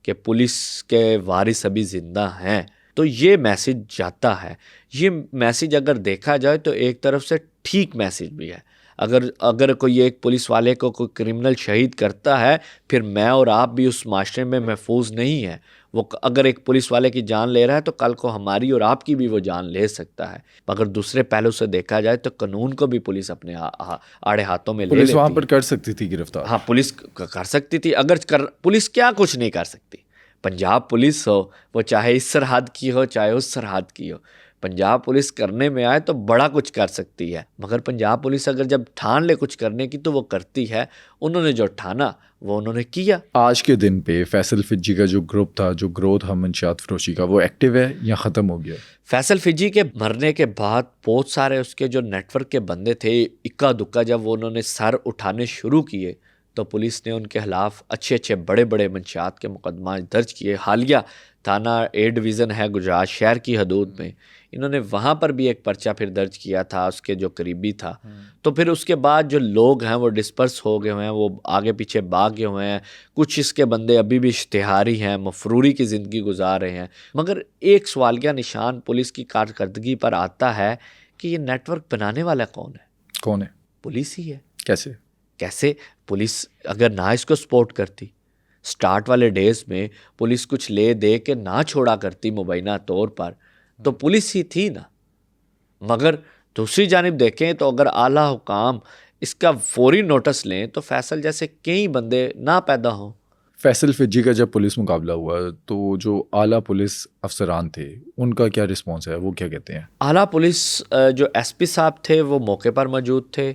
कि पुलिस के वारिस अभी ज़िंदा हैं। तो ये मैसेज जाता है। ये मैसेज अगर देखा जाए तो एक तरफ से ठीक मैसेज भी है। अगर अगर कोई एक पुलिस वाले को कोई क्रिमिनल शहीद करता है, फिर मैं और आप भी उस माशरे में महफूज नहीं है। वो अगर एक पुलिस वाले की जान ले रहा है तो कल को हमारी और आपकी भी वो जान ले सकता है। मगर दूसरे पहलू से देखा जाए तो कानून को भी पुलिस अपने आड़े हाथों में ले पुलिस लेती वहां है। पर कर सकती थी गिरफ्तार। हाँ, पुलिस कर सकती थी। पुलिस क्या कुछ नहीं कर सकती। पंजाब पुलिस हो, वो चाहे इस सरहद की हो चाहे उस सरहद की हो, पंजाब पुलिस करने में आए तो बड़ा कुछ कर सकती है। मगर पंजाब पुलिस अगर जब ठान ले कुछ करने की तो वो करती है। उन्होंने जो ठाना वो उन्होंने किया। आज के दिन पे फैसल फिजी का जो ग्रुप था, जो ग्रोथ था मंशियात फरोशी का, वो एक्टिव है या ख़त्म हो गया? फैसल फिजी के मरने के बाद बहुत सारे उसके जो नेटवर्क के बंदे थे, इक्का दुक्का जब वो उन्होंने सर उठाने शुरू किए तो पुलिस ने उनके खिलाफ अच्छे बड़े बड़े मंशियात के मुकदमा दर्ज किए। हालिया थाना ए डिवीज़न है गुजरात शहर की हदूद में, इन्होंने वहाँ पर भी एक पर्चा फिर दर्ज किया था उसके जो करीबी था। तो फिर उसके बाद जो लोग हैं वो डिस्पर्स हो गए हैं, वो आगे पीछे भाग गए हुए हैं। कुछ इसके बंदे अभी भी इश्तिहारी हैं, मफरूरी की ज़िंदगी गुजार रहे हैं। मगर एक सवालिया निशान पुलिस की कारकर्दगी पर आता है कि ये नेटवर्क बनाने वाला कौन है? कौन है? पुलिस ही है। कैसे? पुलिस अगर ना इसको सपोर्ट करती, स्टार्ट वाले डेज में पुलिस कुछ ले दे के ना छोड़ा करती मुबैना तौर पर, तो पुलिस ही थी ना। मगर दूसरी जानिब देखें तो अगर आला हुकाम इसका फौरी नोटिस लें तो फैसल जैसे कई बंदे ना पैदा हों। फैसल फिजी का जब पुलिस मुकाबला हुआ तो जो आला पुलिस अफसरान थे उनका क्या रिस्पॉन्स है, वो क्या कहते हैं? आला पुलिस जो एसपी साहब थे वो मौके पर मौजूद थे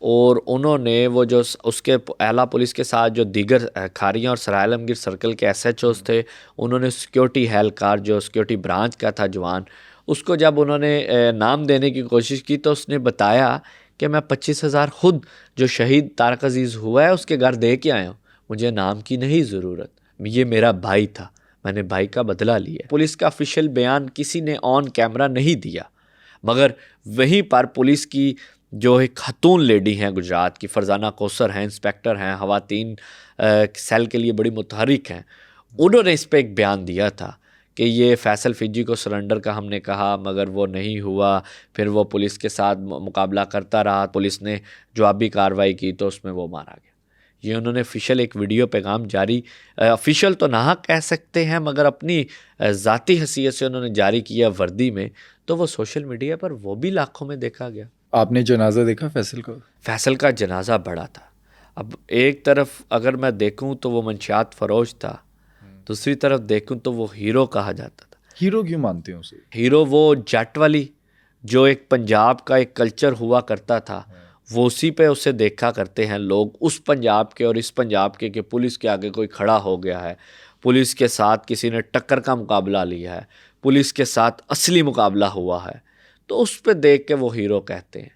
और उन्होंने वो जो उसके आला पुलिस के साथ जो दीगर खारियाँ और सराय आलमगीर सर्कल के SHOs थे, उन्होंने सिक्योरिटी एहलकार जो सिक्योरिटी ब्रांच का था जवान, उसको जब उन्होंने नाम देने की कोशिश की तो उसने बताया कि मैं 25,000 खुद जो शहीद तारक अजीज़ हुआ है उसके घर दे के आया हूँ, मुझे नाम की नहीं ज़रूरत, ये मेरा भाई था, मैंने भाई का बदला लिया। पुलिस का ऑफिशियल बयान किसी ने ऑन कैमरा नहीं दिया, मगर वहीं पर पुलिस की जो एक खतून लेडी हैं गुजरात की, फरजाना कौसर हैं, इंस्पेक्टर हैं, खवातीन सेल के लिए बड़ी मुतहरिक हैं, उन्होंने इस पर एक बयान दिया था कि ये फैसल फिजी को सरेंडर का हमने कहा मगर वो नहीं हुआ। फिर वो पुलिस के साथ मुकाबला करता रहा, पुलिस ने जवाबी कार्रवाई की तो उसमें वो मारा गया। ये उन्होंने ऑफिशियल एक वीडियो पैगाम जारी, ऑफिशियल तो ना कह सकते हैं मगर अपनी ज़ाती हैसियत से उन्होंने जारी किया वर्दी में, तो वो सोशल मीडिया पर वो भी लाखों में देखा गया। आपने जनाजा देखा फैसल का? फैसल का जनाजा बड़ा था। अब एक तरफ अगर मैं देखूं तो वो मंशियात फरोश था, दूसरी तरफ देखूं तो वो हीरो कहा जाता था। हीरो क्यों मानते हैं उसे? हीरो वो जट वाली जो एक पंजाब का एक कल्चर हुआ करता था, वो उसी पे उसे देखा करते हैं लोग, उस पंजाब के और इस पंजाब के कि पुलिस के आगे कोई खड़ा हो गया है, पुलिस के साथ किसी ने टक्कर का मुकाबला लिया है, पुलिस के साथ असली मुकाबला हुआ है, तो उस पे देख के वो हीरो कहते हैं।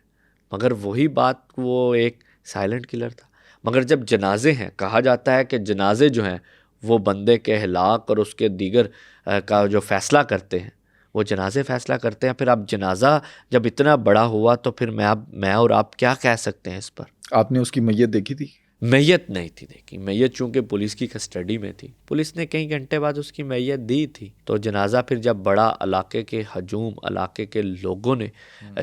मगर वही बात, वो एक साइलेंट किलर था। मगर जब जनाजे हैं, कहा जाता है कि जनाजे जो हैं वो बंदे के हिलाक और उसके दीगर का जो फ़ैसला करते हैं, वो जनाजे फ़ैसला करते हैं। फिर अब जनाजा जब इतना बड़ा हुआ तो फिर मैं और आप क्या कह सकते हैं इस पर? आपने उसकी मैयत देखी थी? मैयत नहीं थी देखी। मैयत चूँकि पुलिस की कस्टडी में थी, पुलिस ने कई घंटे बाद उसकी मैयत दी थी। तो जनाजा फिर जब बड़ा, इलाके के हजूम, इलाके के लोगों ने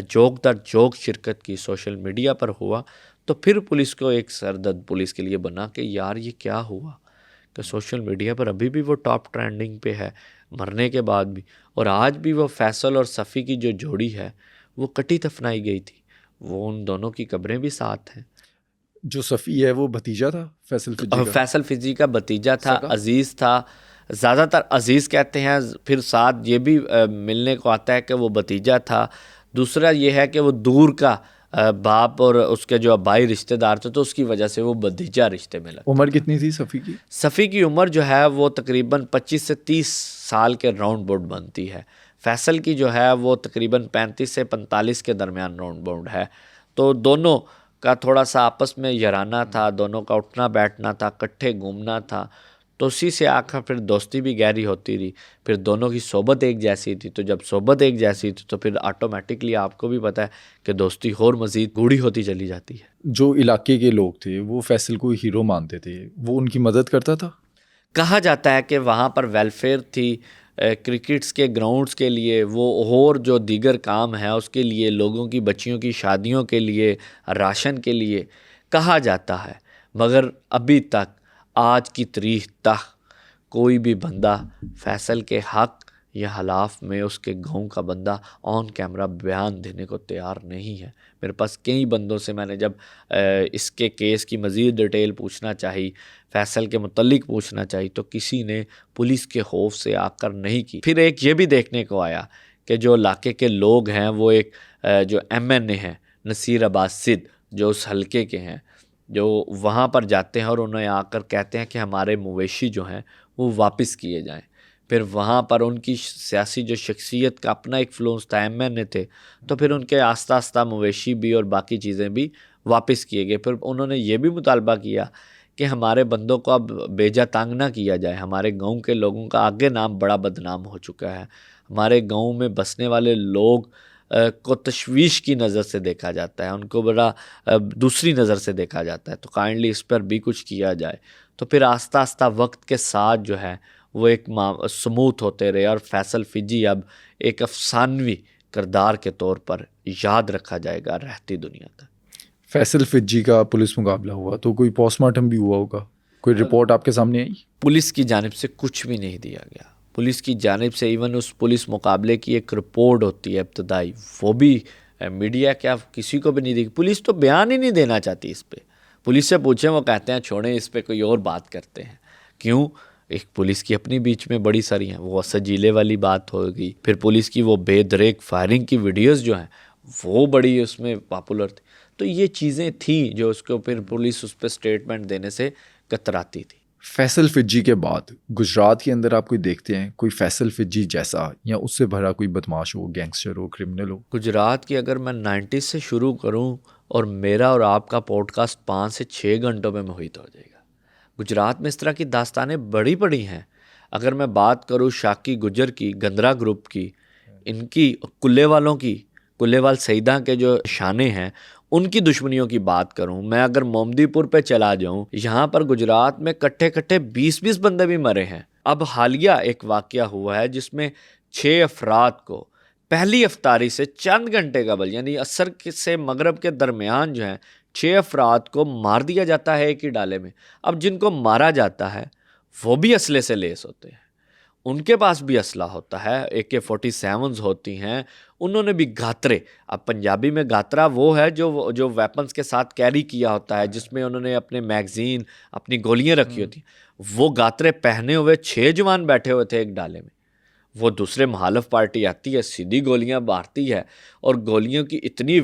जोक दर जोक शिरकत की, सोशल मीडिया पर हुआ, तो फिर पुलिस को एक सरदर्द पुलिस के लिए बना कि यार ये क्या हुआ कि सोशल मीडिया पर अभी भी वो टॉप ट्रेंडिंग पे है मरने के बाद भी, और आज भी वो फैसल और सफ़ी की जो जोड़ी है वो कटी दफनाई गई थी, वो उन दोनों की कब्रें भी साथ हैं। जो सफ़ी है वो भतीजा था फैसल फिजी का? फैसल फिजी का भतीजा था, अजीज़ था, ज़्यादातर अजीज़ कहते हैं, फिर साथ ये भी मिलने को आता है कि वो भतीजा था। दूसरा ये है कि वो दूर का बाप और उसके जो अब्बाई रिश्तेदार थे, तो उसकी वजह से वो भतीजा रिश्ते में लगा। उम्र कितनी थी सफ़ी की? सफ़ी की उम्र जो है वो तकरीबन 25 से 30 साल के राउंड बोर्ड बनती है। फैसल की जो है वो तकरीबन 35 से 45 के दरमियान राउंड बोर्ड है। तो दोनों का थोड़ा सा आपस में याराना था, दोनों का उठना बैठना था, इकट्ठे घूमना था, तो उसी से आकर फिर दोस्ती भी गहरी होती रही। फिर दोनों की सोबत एक जैसी थी, तो जब सोबत एक जैसी थी तो फिर ऑटोमेटिकली आपको भी पता है कि दोस्ती और मज़ीद गूढ़ी होती चली जाती है। जो इलाके के लोग थे वो फैसल को हीरो मानते थे, वो उनकी मदद करता था? कहा जाता है कि वहाँ पर वेलफेयर थी, क्रिकेट्स के ग्राउंड्स के लिए, वो और जो दीगर काम है उसके लिए, लोगों की बच्चियों की शादियों के लिए, राशन के लिए कहा जाता है, मगर अभी तक आज की तारीख तक कोई भी बंदा फैसल के हक या खिलाफ में उसके गांव का बंदा ऑन कैमरा बयान देने को तैयार नहीं है। मेरे पास कई बंदों से मैंने जब इसके केस की मज़ीद डिटेल पूछना चाहिए, फैसल के मुतल्लिक पूछना चाहिए, तो किसी ने पुलिस के खौफ से आकर नहीं की। फिर एक ये भी देखने को आया कि जो इलाके के लोग हैं वो एक जो MNA हैं नसीर अब्बास सिद्ध, जो उस हलके के हैं, जो वहाँ पर जाते हैं और उन्हें आकर कहते हैं कि हमारे मवेशी जो हैं वो वापस किए जाएं। फिर वहाँ पर उनकी सियासी जो शख्सियत का अपना एक फ्लूंस था, MNA थे, तो फिर उनके आस्ता आस्ता मवेशी भी और बाकी चीज़ें भी वापस किए गए। फिर उन्होंने ये भी मुतालबा किया कि हमारे बंदों को अब बेजा तंग ना किया जाए, हमारे गांव के लोगों का आगे नाम बड़ा बदनाम हो चुका है, हमारे गांव में बसने वाले लोग को तशवीश की नज़र से देखा जाता है, उनको बड़ा दूसरी नज़र से देखा जाता है, तो काइंडली इस पर भी कुछ किया जाए। तो फिर आस्ता आस्ता वक्त के साथ जो है वो एक स्मूथ होते रहे और फैसल फिजी अब एक अफसानवी किरदार के तौर पर याद रखा जाएगा रहती दुनिया तक। फैसल फिजी का पुलिस मुकाबला हुआ तो कोई पोस्टमार्टम भी हुआ होगा, कोई रिपोर्ट आपके सामने आई? पुलिस की जानिब से कुछ भी नहीं दिया गया। पुलिस की जानिब से इवन उस पुलिस मुकाबले की एक रिपोर्ट होती है इब्तदाई, वो भी मीडिया क्या किसी को भी नहीं दी। पुलिस तो बयान ही नहीं देना चाहती इस पे। पुलिस से पूछें वो कहते हैं छोड़ें, इस पे कोई और बात करते हैं। क्यों? एक पुलिस की अपनी बीच में बड़ी सारी हैं, वो सजीले वाली बात होगी। फिर पुलिस की वो बेदरेक फायरिंग की वीडियोस जो हैं वो बड़ी उसमें पॉपुलर थी। तो ये चीज़ें थी जो उसको फिर पुलिस उस पर स्टेटमेंट देने से कतराती थी। फैसल फिजी के बाद गुजरात के अंदर आप कोई देखते हैं कोई फैसल फिजी जैसा या उससे भरा कोई बदमाश हो, गैंगस्टर हो, क्रिमिनल हो? गुजरात की अगर मैं 90s से शुरू करूं और मेरा और आपका पॉडकास्ट 5 से 6 घंटों में मुहित हो जाएगा। गुजरात में इस तरह की दास्तानें बड़ी बड़ी हैं। अगर मैं बात करूं शाकी गुजर की, गंदरा ग्रुप की, इनकी, कुल्ले वालों की, कुल्लेवाल सईदा के जो शाने हैं उनकी दुश्मनियों की बात करूं, मैं अगर मोमदीपुर पे चला जाऊं, यहाँ पर गुजरात में कट्ठे कट्ठे 20-20 बंदे भी मरे हैं। अब हालिया एक वाकया हुआ है जिसमें 6 अफराद को पहली अफ्तारी से चंद घंटे कबल, यानी असर से मगरब के दरमियान जो है 6 अफराद को मार दिया जाता है एक ही डाले में। अब जिनको मारा जाता है वो भी असले से लेस होते हैं, उनके पास भी असला होता है, AK-47 होती हैं, उन्होंने भी गात्रे, अब पंजाबी में गात्रा वो है जो वेपन्स के साथ कैरी किया होता है, जिसमें उन्होंने अपने मैगज़ीन, अपनी गोलियां रखी होती, वो गात्रे पहने हुए 6 जवान बैठे हुए थे एक डाले में। वो दूसरे मुखालिफ पार्टी आती है, सीधी गोलियां मारती है, और गोलियों की इतनी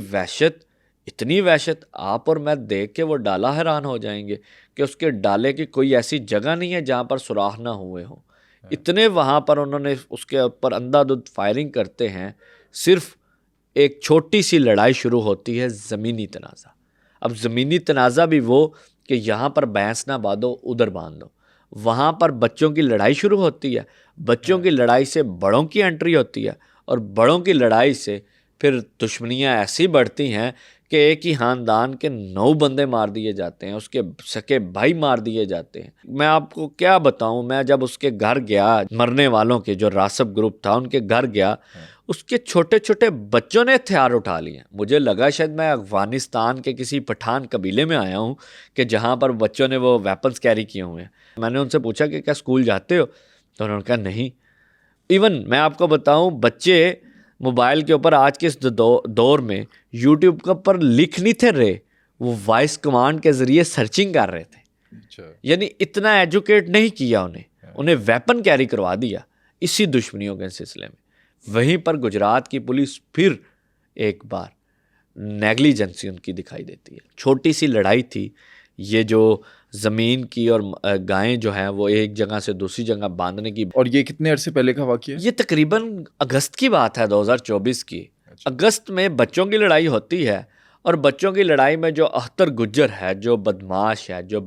वहशत आप और मैं देख के वो डाला हैरान हो जाएंगे कि उसके डाले की कोई ऐसी जगह नहीं है जहाँ पर सुराख ना हुए हों। इतने वहाँ पर उन्होंने उसके ऊपर अंधाधुंध फायरिंग करते हैं। सिर्फ एक छोटी सी लड़ाई शुरू होती है, ज़मीनी तनाज़ा। अब ज़मीनी तनाज़ा भी वो कि यहाँ पर भैंस ना बांधो उधर बांध दो। वहाँ पर बच्चों की लड़ाई शुरू होती है, बच्चों की लड़ाई से बड़ों की एंट्री होती है, और बड़ों की लड़ाई से फिर दुश्मनियाँ ऐसी बढ़ती हैं कि एक ही ख़ानदान के 9 बंदे मार दिए जाते हैं, उसके सके भाई मार दिए जाते हैं। मैं आपको क्या बताऊं, मैं जब उसके घर गया, मरने वालों के जो रासब ग्रुप था उनके घर गया, उसके छोटे छोटे बच्चों ने हथियार उठा लिए। मुझे लगा शायद मैं अफगानिस्तान के किसी पठान कबीले में आया हूँ कि जहाँ पर बच्चों ने वो वेपन्स कैरी किए हुए हैं। मैंने उनसे पूछा कि क्या स्कूल जाते हो, तो उन्होंने कहा नहीं। इवन मैं आपको बताऊँ, बच्चे मोबाइल के ऊपर आज के इस दौर में यूट्यूब के ऊपर लिख नहीं थे रहे, वो वॉइस कमांड के ज़रिए सर्चिंग कर रहे थे। यानी इतना एजुकेट नहीं किया उन्हें वेपन कैरी करवा दिया इसी दुश्मनियों के सिलसिले में। वहीं पर गुजरात की पुलिस फिर एक बार नेग्लिजेंसी उनकी दिखाई देती है। छोटी सी लड़ाई थी, ये जो ज़मीन की और गायें जो हैं वो एक जगह से दूसरी जगह बांधने की। और ये कितने अरसे पहले का वाक़या है? ये तकरीबन अगस्त की बात है, 2024 की। अगस्त में बच्चों की लड़ाई होती है, और बच्चों की लड़ाई में जो अख्तर गुज्जर है, जो बदमाश है, जो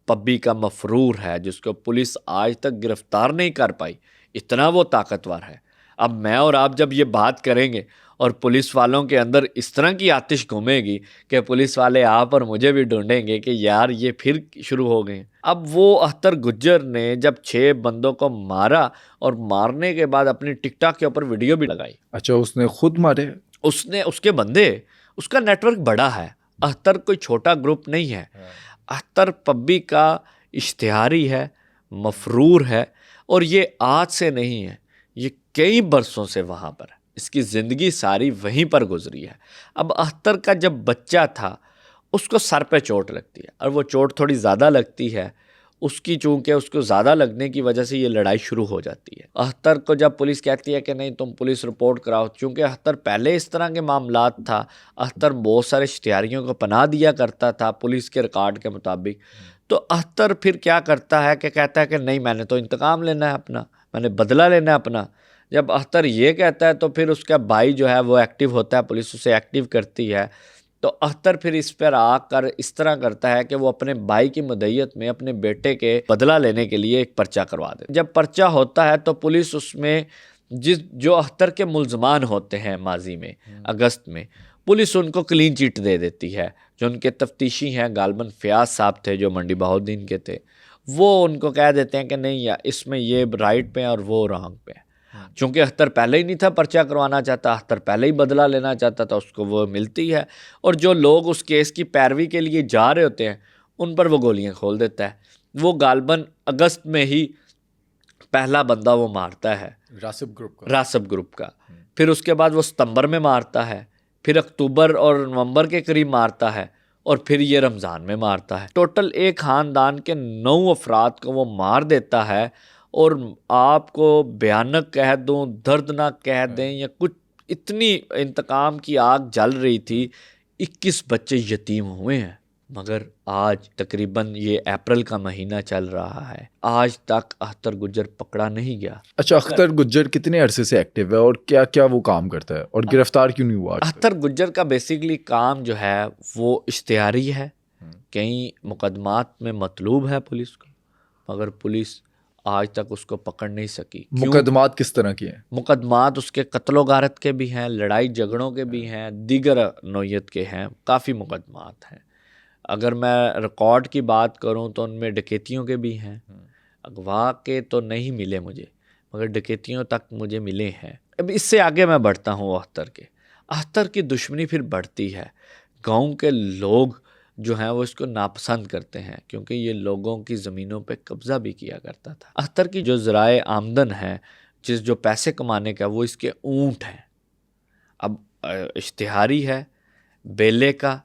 पब्बी का मफरूर है, जिसको पुलिस आज तक गिरफ्तार नहीं कर पाई, इतना वो ताकतवर है। अब मैं और आप जब ये बात करेंगे और पुलिस वालों के अंदर इस तरह की आतिश घूमेगी कि पुलिस वाले आप और मुझे भी ढूंढेंगे कि यार ये फिर शुरू हो गए हैं, अब वो अख्तर गुज्जर ने जब 6 बंदों को मारा और मारने के बाद अपनी टिकटॉक के ऊपर वीडियो भी लगाई। अच्छा, उसने खुद मारे? उसने, उसके बंदे, उसका नेटवर्क बड़ा है। अख्तर कोई छोटा ग्रुप नहीं है। अख्तर पब्बी का इश्तिहारी है, मफरूर है, और ये आज से नहीं है, ये कई बरसों से वहाँ पर है। इसकी ज़िंदगी सारी वहीं पर गुजरी है। अब अख्तर का जब बच्चा था उसको सर पे चोट लगती है, और वो चोट थोड़ी ज़्यादा लगती है उसकी, चूँकि उसको ज़्यादा लगने की वजह से ये लड़ाई शुरू हो जाती है। अख्तर को जब पुलिस कहती है कि नहीं तुम पुलिस रिपोर्ट कराओ, चूँकि अख्तर पहले इस तरह के मामलात था, अख्तर बहुत सारे इश्तिहारियों को पनाह दिया करता था पुलिस के रिकॉर्ड के मुताबिक, तो अख्तर फिर क्या करता है कि कहता है कि नहीं मैंने तो इंतकाम लेना है अपना, मैंने बदला लेना है अपना। जब अख्तर ये कहता है तो फिर उसका भाई जो है वो एक्टिव होता है, पुलिस उसे एक्टिव करती है। तो अख्तर फिर इस पर आकर इस तरह करता है कि वो अपने भाई की मदय्यत में अपने बेटे के बदला लेने के लिए एक पर्चा करवा दे। जब पर्चा होता है तो पुलिस उसमें जो अख्तर के मुल्ज़मान होते हैं माजी में, अगस्त में, पुलिस उनको क्लीन चिट दे देती है। जो उनके तफ्तीशी हैं, गालबन फयाज साहब थे जो मंडी बहाउद्दीन के थे, वो उनको कह देते हैं कि नहीं यार इसमें ये राइट पे और वो रॉन्ग पे है। चूँकि अख्तर पहले ही नहीं था पर्चा करवाना चाहता, अख्तर पहले ही बदला लेना चाहता था, उसको वो मिलती है। और जो लोग उस केस की पैरवी के लिए जा रहे होते हैं उन पर वो गोलियां खोल देता है। वो गालबन अगस्त में ही पहला बंदा वो मारता है, रासिब ग्रुप का। फिर उसके बाद वो सितंबर में मारता है, फिर अक्टूबर और नवंबर के करीब मारता है, और फिर ये रमज़ान में मारता है। टोटल एक ख़ानदान के 9 अफराद को वो मार देता है। और आपको भयानक कह दूँ, दर्दनाक कह दें या कुछ, इतनी इंतकाम की आग जल रही थी। 21 बच्चे यतीम हुए हैं। मगर आज तकरीबन ये अप्रैल का महीना चल रहा है, आज तक अख्तर गुज्जर पकड़ा नहीं गया। अच्छा, अख्तर गुज्जर कितने अरसे से एक्टिव है और क्या क्या वो काम करता है और गिरफ्तार क्यों नहीं हुआ? अख्तर गुज्जर का बेसिकली काम जो है वो इश्तिहारी है। कई मुकदमात में मतलूब है पुलिस को, मगर पुलिस आज तक उसको पकड़ नहीं सकी। मुकदमात किस तरह के हैं? मुकदमात उसके कत्लो गारत के भी हैं, लड़ाई झगड़ों के भी हैं, दीगर नौयत के हैं, काफ़ी मुकदमात हैं। अगर मैं रिकॉर्ड की बात करूं तो उनमें डकैतियों के भी हैं। अगवा के तो नहीं मिले मुझे, मगर डकैतियों तक मुझे मिले हैं। अब इससे आगे मैं बढ़ता हूँ अख्तर की दुश्मनी फिर बढ़ती है। गाँव के लोग जो हैं वो इसको नापसंद करते हैं, क्योंकि ये लोगों की ज़मीनों पे कब्ज़ा भी किया करता था। अख्तर की जो ज़राए आमदन है, जो पैसे कमाने का, वो इसके ऊँट हैं। अब इश्तिहारी है, बेले का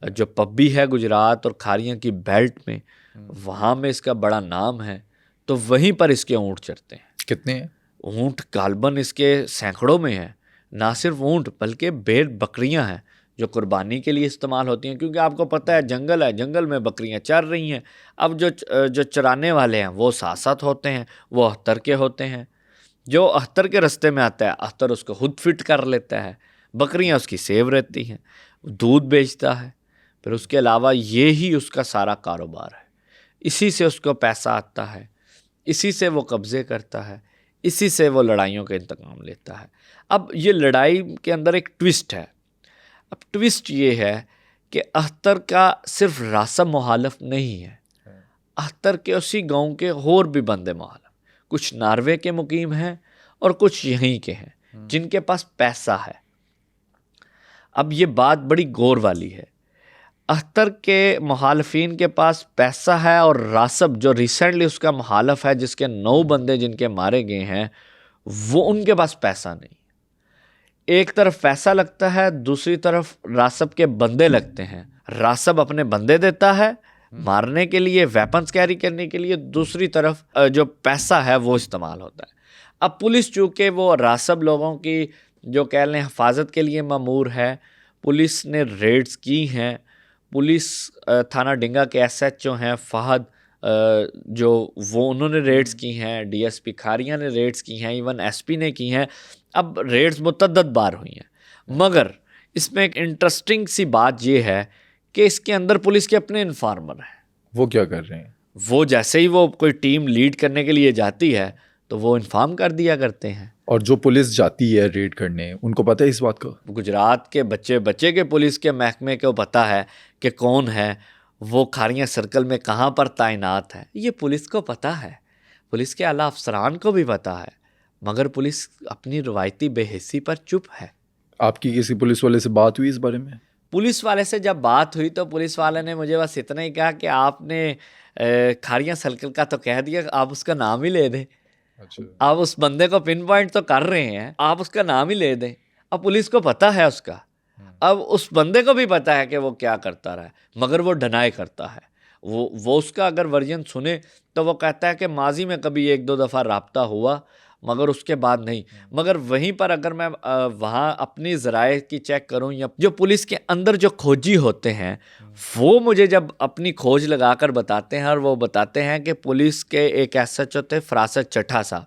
जो पब्बी है गुजरात और खारियाँ की बेल्ट में, वहाँ में इसका बड़ा नाम है, तो वहीं पर इसके ऊँट चरते हैं। कितने हैं ऊँट? गालबन इसके सैकड़ों में है। ना सिर्फ ऊँट बल्कि भेड़ बकरियाँ हैं जो कुर्बानी के लिए इस्तेमाल होती हैं, क्योंकि आपको पता है जंगल है, जंगल में बकरियां चर रही हैं। अब जो चराने वाले हैं वो साथ साथ होते हैं, वो अख्तर के होते हैं। जो अख्तर के रास्ते में आता है अख्तर उसको खुद फिट कर लेता है, बकरियां उसकी सेव रहती हैं, दूध बेचता है। फिर उसके अलावा ये ही उसका सारा कारोबार है, इसी से उसको पैसा आता है, इसी से वो कब्ज़े करता है, इसी से वो लड़ाइयों का इंतकाम लेता है। अब ये लड़ाई के अंदर एक ट्विस्ट है। अब ट्विस्ट ये है कि अख्तर का सिर्फ रासिब मुहालिफ नहीं है, अख्तर के उसी गांव के और भी बंदे मुहालिफ, कुछ नार्वे के मुकीम हैं और कुछ यहीं के हैं जिनके पास पैसा है। अब ये बात बड़ी गौर वाली है, अख्तर के मुहालिफिन के पास पैसा है और रासिब जो रिसेंटली उसका मुहालिफ है, जिसके 9 बंदे जिनके मारे गए हैं, वो उनके पास पैसा नहीं। एक तरफ पैसा लगता है, दूसरी तरफ रासिब के बंदे लगते हैं। रासिब अपने बंदे देता है मारने के लिए, वेपन्स कैरी करने के लिए, दूसरी तरफ जो पैसा है वो इस्तेमाल होता है। अब पुलिस चूँकि वो रासिब लोगों की जो कह लें हिफाजत के लिए मामूर है, पुलिस ने रेड्स की हैं। पुलिस थाना डिंगा के SHO हैं फहद, जो वो उन्होंने रेड्स की हैं, DSP खारियाँ ने रेड्स की हैं, इवन SP ने की हैं। अब रेड्स मुतअद्दद बार हुई हैं, मगर इसमें एक इंटरेस्टिंग सी बात ये है कि इसके अंदर पुलिस के अपने इन्फॉर्मर हैं। वो क्या कर रहे हैं? वो जैसे ही वो कोई टीम लीड करने के लिए जाती है तो वो इन्फॉर्म कर दिया करते हैं। और जो पुलिस जाती है रेड करने, उनको पता है इस बात को? गुजरात के बच्चे के पुलिस के महकमे को पता है कि कौन है वो खारियां सर्कल में कहाँ पर तैनात है, ये पुलिस को पता है, पुलिस के आला अफसरान को भी पता है, मगर पुलिस अपनी रवायती बेहिस्सी पर चुप है। आपकी किसी पुलिस वाले से बात हुई इस बारे में? पुलिस वाले से जब बात हुई तो पुलिस वाले ने मुझे बस इतना ही कहा कि आपने खारियां सर्कल का तो कह दिया, आप उसका नाम ही ले दें। अच्छा। आप उस बंदे को पिन पॉइंट तो कर रहे हैं, आप उसका नाम ही ले दें। अब पुलिस को पता है उसका, अब उस बंदे को भी पता है कि वो क्या करता रहा है, मगर वो डिनाई करता है। वो उसका अगर वर्जन सुने तो वो कहता है कि माजी में कभी एक दो दफ़ा राब्ता हुआ, मगर उसके बाद नहीं। मगर वहीं पर अगर मैं वहाँ अपनी ज़राए की चेक करूँ, या जो पुलिस के अंदर जो खोजी होते हैं वो मुझे जब अपनी खोज लगा कर बताते हैं, और वो बताते हैं कि पुलिस के एक SHO थे फरासत चट्टा साहब,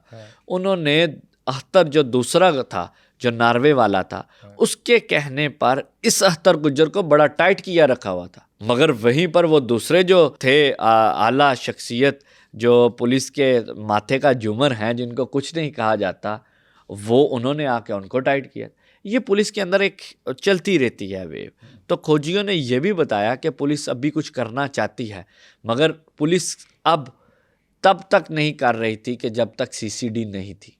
उन्होंने अख्तर जो दूसरा था जो नार्वे वाला था, उसके कहने पर इस अख्तर गुज्जर को बड़ा टाइट किया रखा हुआ था। मगर वहीं पर वो दूसरे जो थे आला शख्सियत, जो पुलिस के माथे का झूमर हैं, जिनको कुछ नहीं कहा जाता, वो उन्होंने आके उनको टाइट किया। ये पुलिस के अंदर एक चलती रहती है वेव। तो खोजियों ने यह भी बताया कि पुलिस अभी कुछ करना चाहती है, मगर पुलिस अब तब तक नहीं कर रही थी कि जब तक CCD नहीं थी।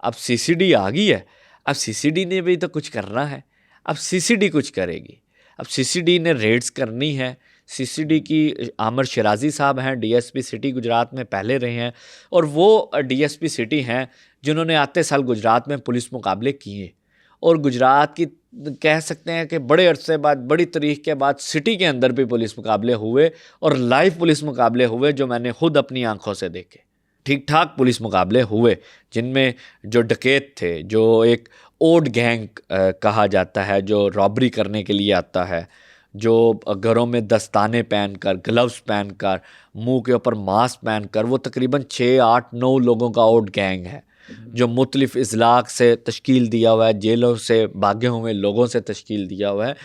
अब CCD आ गई है, अब CCD ने भी तो कुछ करना है, अब CCD कुछ करेगी। अब CCD ने रेड्स करनी है। CCD की आमिर शिराजी साहब हैं, DSP सिटी गुजरात में पहले रहे हैं, और वो DSP सिटी हैं जिन्होंने आते साल गुजरात में पुलिस मुकाबले किए, और गुजरात की कह सकते हैं कि बड़े अरसे बाद, बड़ी तारीख के बाद सिटी के अंदर भी पुलिस मुकाबले हुए, और लाइव पुलिस मुकाबले हुए जो मैंने खुद अपनी आंखों से देखे। ठीक ठाक पुलिस मुकाबले हुए जिनमें जो डकैत थे, जो एक ओड गैंग कहा जाता है, जो रॉबरी करने के लिए आता है, जो घरों में दस्ताने पहनकर, ग्लव्स पहनकर, मुंह के ऊपर मास्क पहनकर, वो तकरीबन 6, 8, 9 लोगों का ओड गैंग है जो मुख्तलिफ इजलाक से तश्कील दिया हुआ है, जेलों से भागे हुए लोगों से तश्कील दिया हुआ है।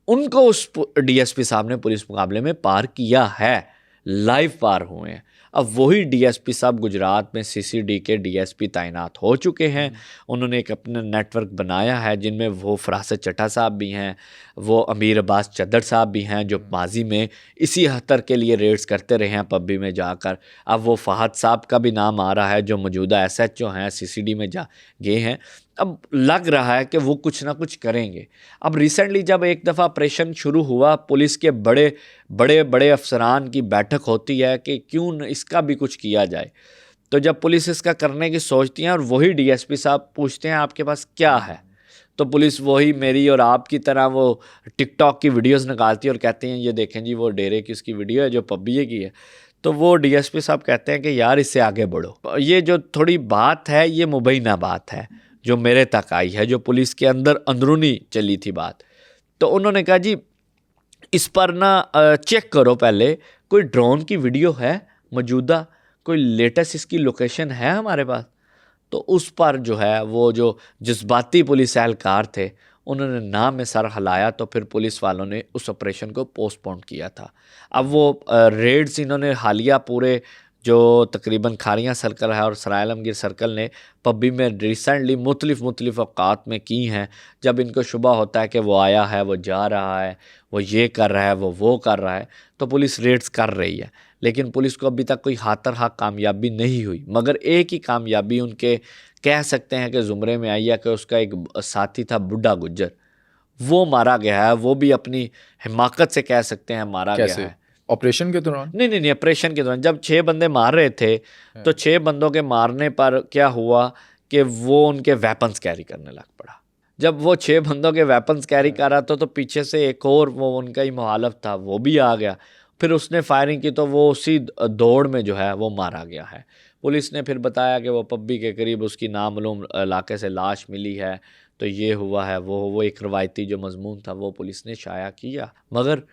उनको उस DSP साहब ने पुलिस मुकाबले में पार किया है, लाइव पार हुए हैं। अब वही DSP साहब गुजरात में CCD के DSP तैनात हो चुके हैं। उन्होंने एक अपना नेटवर्क बनाया है जिनमें वो फरासत चट्टा साहब भी हैं, वो अमीर अब्बास चद्दर साहब भी हैं, जो माजी में इसी अख्तर के लिए रेड्स करते रहे हैं पब्बी में जाकर। अब वो फहद साहब का भी नाम आ रहा है जो मौजूदा SHO हैं, CCD में जा गए हैं। अब लग रहा है कि वो कुछ ना कुछ करेंगे। अब रिसेंटली जब एक दफ़ा ऑपरेशन शुरू हुआ, पुलिस के बड़े बड़े बड़े अफसरान की बैठक होती है कि क्यों न इसका भी कुछ किया जाए। तो जब पुलिस इसका करने की सोचती है और वही DSP साहब पूछते हैं आपके पास क्या है, तो पुलिस वही मेरी और आपकी तरह वो टिकटॉक की वीडियोस निकालती है और कहते हैं ये देखें जी वो डेरे की उसकी वीडियो है जो पब्बी की है। तो वो DSP साहब कहते हैं कि यार इससे आगे बढ़ो। ये जो थोड़ी बात है ये मुबैना बात है जो मेरे तक आई है, जो पुलिस के अंदर अंदरूनी चली थी बात। तो उन्होंने कहा जी इस पर ना चेक करो पहले, कोई ड्रोन की वीडियो है मौजूदा, कोई लेटेस्ट इसकी लोकेशन है हमारे पास। तो उस पर जो है वो जो जज्बाती पुलिस एहलकार थे उन्होंने ना में सर हिलाया, तो फिर पुलिस वालों ने उस ऑपरेशन को पोस्टपोन किया था। अब वो रेड्स इन्होंने हालिया पूरे जो तकरीबन खारियां सर्कल है और सराय आलमगीर सर्कल ने पब्बी में रिसेंटली मुख्तलिफ औकात में की हैं। जब इनको शुबा होता है कि वो आया है, वो जा रहा है, वो ये कर रहा है, वो कर रहा है, तो पुलिस रेड्स कर रही है। लेकिन पुलिस को अभी तक कोई हाथर हाथ कामयाबी नहीं हुई, मगर एक ही कामयाबी उनके कह सकते हैं कि ज़ुमरे में आई है कि उसका एक साथी था बुढ़ा गुज्जर, वो मारा गया है। वो भी अपनी हिमाकत से कह सकते हैं मारा गया है। ऑपरेशन के दौरान? नहीं, ऑपरेशन के दौरान जब 6 बंदे मार रहे थे, तो 6 बंदों के मारने पर क्या हुआ कि वो उनके वेपन्स कैरी करने लग पड़ा। जब वो 6 बंदों के वेपन्स कैरी कर रहा था तो पीछे से एक और वो उनका ही मुहालफ था, वो भी आ गया। फिर उसने फायरिंग की तो वो उसी दौड़ में जो है वो मारा गया है। पुलिस ने फिर बताया कि वो पब्बी के करीब उसकी नामालूम इलाके से लाश मिली है, तो ये हुआ है वो एक रवायती जो मजमून था वो पुलिस ने शाया किया। मगर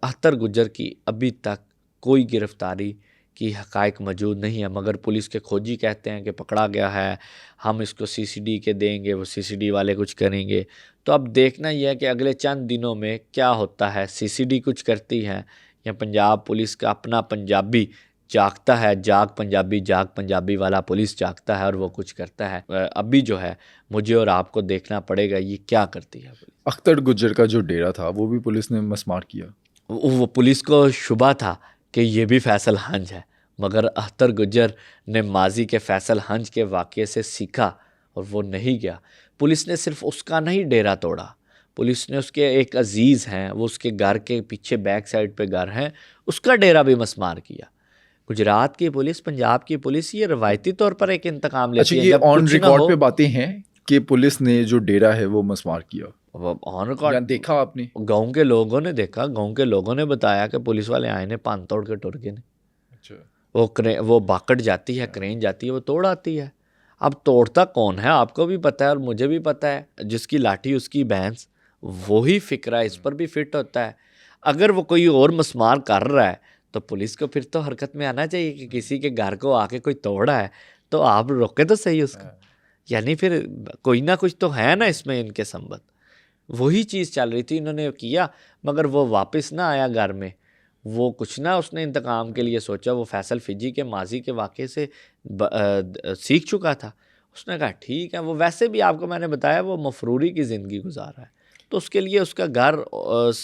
अख्तर गुज्जर की अभी तक कोई गिरफ्तारी की हक़ाइक़ मौजूद नहीं है। मगर पुलिस के खोजी कहते हैं कि पकड़ा गया है, हम इसको CCD के देंगे, वो CCD वाले कुछ करेंगे। तो अब देखना यह है कि अगले चंद दिनों में क्या होता है, CCD कुछ करती है या पंजाब पुलिस का अपना पंजाबी जागता है, जाग पंजाबी वाला पुलिस जागता है और वो कुछ करता है। अभी जो है मुझे और आपको देखना पड़ेगा ये क्या करती है पुलिस। अख्तर गुज्जर का जो डेरा था वो भी पुलिस ने मसमार किया। वो पुलिस को शुबा था कि ये भी फैसल हंज है, मगर अख्तर गुज्जर ने माजी के फैसल हंज के वाक़े से सीखा और वो नहीं गया। पुलिस ने सिर्फ उसका नहीं डेरा तोड़ा, पुलिस ने उसके एक अजीज़ हैं, वो उसके घर के पीछे बैक साइड पे घर हैं, उसका डेरा भी मसमार किया। गुजरात की पुलिस, पंजाब की पुलिस ये रवायती तौर पर एक इंतकाम अच्छा, लेती है ये जब ऑन कुछ ना रिकॉर्ड हो। पे बातें हैं कि पुलिस ने जो डेरा है वो मसमार किया, ऑन या रिकॉर्ड देखा आपने? गाँव के लोगों ने देखा, गाँव के लोगों ने बताया कि पुलिस वाले आए ने पान तोड़ के टुर गए ने। अच्छा, वो बाकट जाती है, क्रेन जाती है, वो तोड़ आती है। अब तोड़ता कौन है आपको भी पता है और मुझे भी पता है, जिसकी लाठी उसकी भैंस, वही फिक्रा इस पर भी फिट होता है। अगर वो कोई और मस्मार कर रहा है तो पुलिस को फिर तो हरकत में आना चाहिए कि किसी के घर को आके कोई तोड़ा है तो आप रोके तो सही उसको। यानी फिर कोई ना कुछ तो है ना इसमें इनके संबंध। वही चीज़ चल रही थी, इन्होंने किया, मगर वो वापस ना आया घर में। वो कुछ ना उसने इंतकाम के लिए सोचा, वो फैसल फिजी के माजी के वाक़े से सीख चुका था। उसने कहा ठीक है, वो वैसे भी आपको मैंने बताया वो मफरूरी की ज़िंदगी गुजार रहा है, तो उसके लिए उसका घर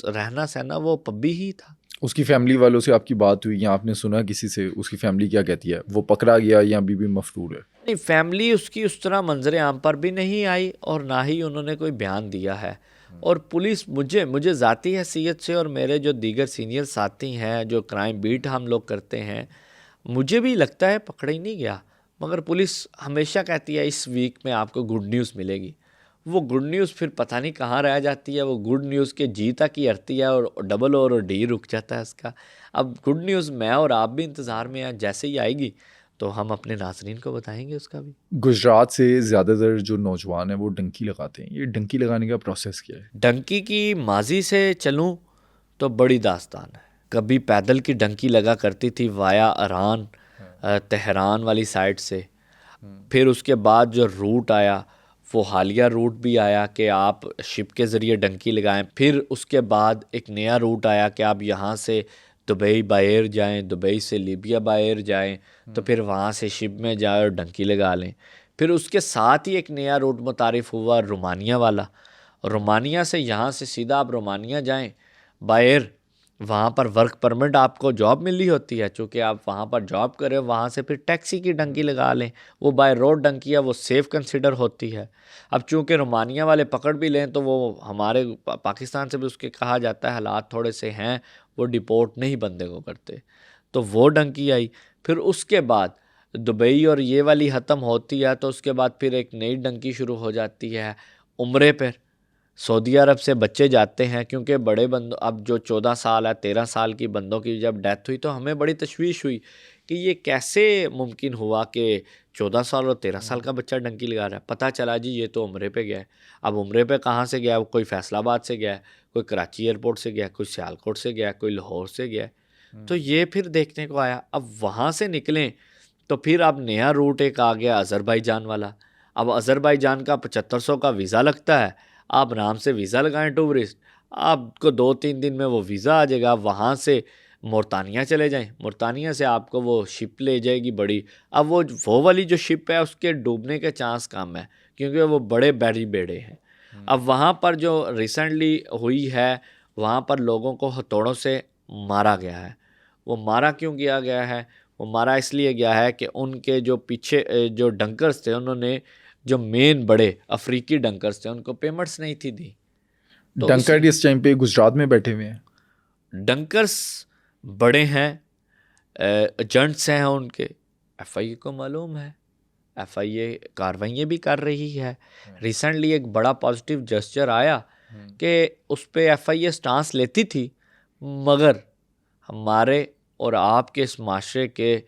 रहना सहना वो पब्बी ही था। उसकी फैमिली वालों से आपकी बात हुई या आपने सुना किसी से, उसकी फैमिली क्या कहती है? वो पकड़ा गया या अभी भी मफरूर है? नहीं, फैमिली उसकी उस तरह मंजर आम पर भी नहीं आई और ना ही उन्होंने कोई बयान दिया है। और पुलिस मुझे ज़ाती हैसियत से और मेरे जो दीगर सीनियर साथी हैं जो क्राइम बीट हम लोग करते हैं, मुझे भी लगता है पकड़ा ही नहीं गया। मगर पुलिस हमेशा कहती है इस वीक में आपको गुड न्यूज़ मिलेगी। वो गुड न्यूज़ फिर पता नहीं कहाँ रह जाती है। वो गुड न्यूज़ के जी तक ही अड़ती है और डबल और डी रुक जाता है इसका। अब गुड न्यूज़ मैं और आप भी इंतज़ार में हैं, जैसे ही आएगी तो हम अपने नाज़रीन को बताएंगे उसका भी। गुजरात से ज़्यादातर जो नौजवान हैं वो डंकी लगाते हैं, ये डंकी लगाने का प्रोसेस क्या है? डंकी की माजी से चलूं तो बड़ी दास्तान है। कभी पैदल की डंकी लगा करती थी वाया अरान, तेहरान वाली साइड से। फिर उसके बाद जो रूट आया वो हालिया रूट भी आया कि आप शिप के ज़रिए डंकी लगाएं। फिर उसके बाद एक नया रूट आया कि आप यहाँ से दुबई बाय एयर जाएं, दुबई से लीबिया बाय एयर जाएं, तो फिर वहाँ से शिप में जाए और डंकी लगा लें। फिर उसके साथ ही एक नया रूट मुतारिफ़ हुआ रोमानिया वाला। रोमानिया से यहाँ से सीधा आप रोमानिया जाएं बाय एयर, वहाँ पर वर्क परमिट आपको जॉब मिली होती है, चूँकि आप वहाँ पर जॉब करें, वहाँ से फिर टैक्सी की डंकी लगा लें। वो बाय रोड डंकी है, वो सेफ़ कंसिडर होती है। अब चूँकि रोमानिया वाले पकड़ भी लें तो वो हमारे पाकिस्तान से भी उसके कहा जाता है हालात थोड़े से हैं, वो डिपोर्ट नहीं बंदे को करते, तो वो डंकी आई। फिर उसके बाद दुबई और ये वाली ख़त्म होती है तो उसके बाद फिर एक नई डंकी शुरू हो जाती है उम्रे पर। सऊदी अरब से बच्चे जाते हैं, क्योंकि बड़े बंदों, अब जो 14 साल है 13 साल की बंदों की जब डेथ हुई तो हमें बड़ी तशवीश हुई कि ये कैसे मुमकिन हुआ कि 14 साल और 13 साल का बच्चा डंकी लगा रहा है। पता चला जी ये तो उम्रे पे गया है। अब उम्रे पे कहाँ से गया है? कोई फैसलाबाद से गया है, कोई कराची एयरपोर्ट से गया है, कोई सियालकोट से गया है, कोई लाहौर से गया है। तो ये फिर देखने को आया। अब वहाँ से निकलें तो फिर अब नया रूट एक आ गया अज़रबैजान वाला। अब अज़रबैजान का 7500 का वीज़ा लगता है। आप आराम से वीज़ा लगाएं टूरिस्ट, आपको 2-3 दिन में वो वीज़ा आ जाएगा। वहाँ से मोरतानिया चले जाएं, मोरतानिया से आपको वो शिप ले जाएगी बड़ी। अब वो वाली जो शिप है उसके डूबने के चांस कम है, क्योंकि वो बड़े बैरी बेड़े हैं। अब वहाँ पर जो रिसेंटली हुई है, वहाँ पर लोगों को हथौड़ों से मारा गया है। वो मारा क्यों किया गया है? वो मारा इसलिए गया है कि उनके जो पीछे जो डंकर्स थे, उन्होंने जो मेन बड़े अफ्रीकी डंकर्स थे उनको पेमेंट्स नहीं थी दी। तो डंकर इस टाइम पे गुजरात में बैठे हुए हैं। डंकर्स बड़े हैं, एजेंट्स हैं उनके, एफआईए को मालूम है, एफआईए कार्रवाइयाँ भी कर रही है। रिसेंटली एक बड़ा पॉजिटिव जेस्चर आया कि उस पर एफआईए स्टांस लेती थी, मगर हमारे और आपके इस माशरे के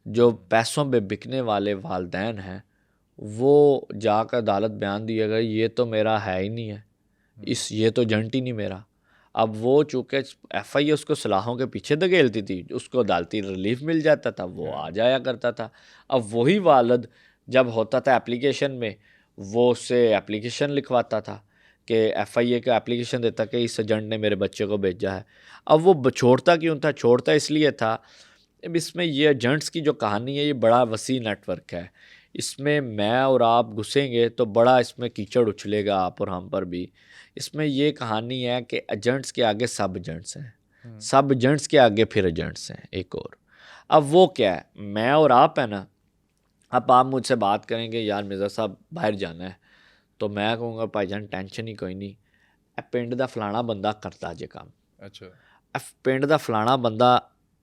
जो पैसों पे बिकने वाले वालदैन हैं वो जाकर अदालत बयान दिया गया ये तो मेरा है ही नहीं है, ये तो एजेंट ही नहीं मेरा। अब वो चूँकि एफआईए उसको सलाहों के पीछे धकेलती थी, उसको अदालती रिलीफ मिल जाता था, वो आ जाया करता था। अब वही वालिद जब होता था एप्लीकेशन में, वो उससे एप्लीकेशन लिखवाता था कि एफआईए का एप्लीकेशन देता कि इस एजेंट ने मेरे बच्चे को भेजा है। अब वो छोड़ता क्यों था? छोड़ता इसलिए था, अब इसमें ये एजेंट्स की जो कहानी है ये बड़ा वसी नेटवर्क है। इसमें मैं और आप घुसेंगे तो बड़ा इसमें कीचड़ उछलेगा आप और हम पर भी। इसमें ये कहानी है कि एजेंट्स के आगे सब एजेंट्स हैं। सब एजेंट्स के आगे फिर एजेंट्स हैं एक और। अब वो क्या है, मैं और आप है ना, अब आप मुझसे बात करेंगे यार मिर्ज़ा साहब बाहर जाना है, तो मैं कहूँगा भाईजान टेंशन ही कोई नहीं, पिंड दा फलाना बंदा करता जे काम, अच्छा, पिंड दा फलाना बंदा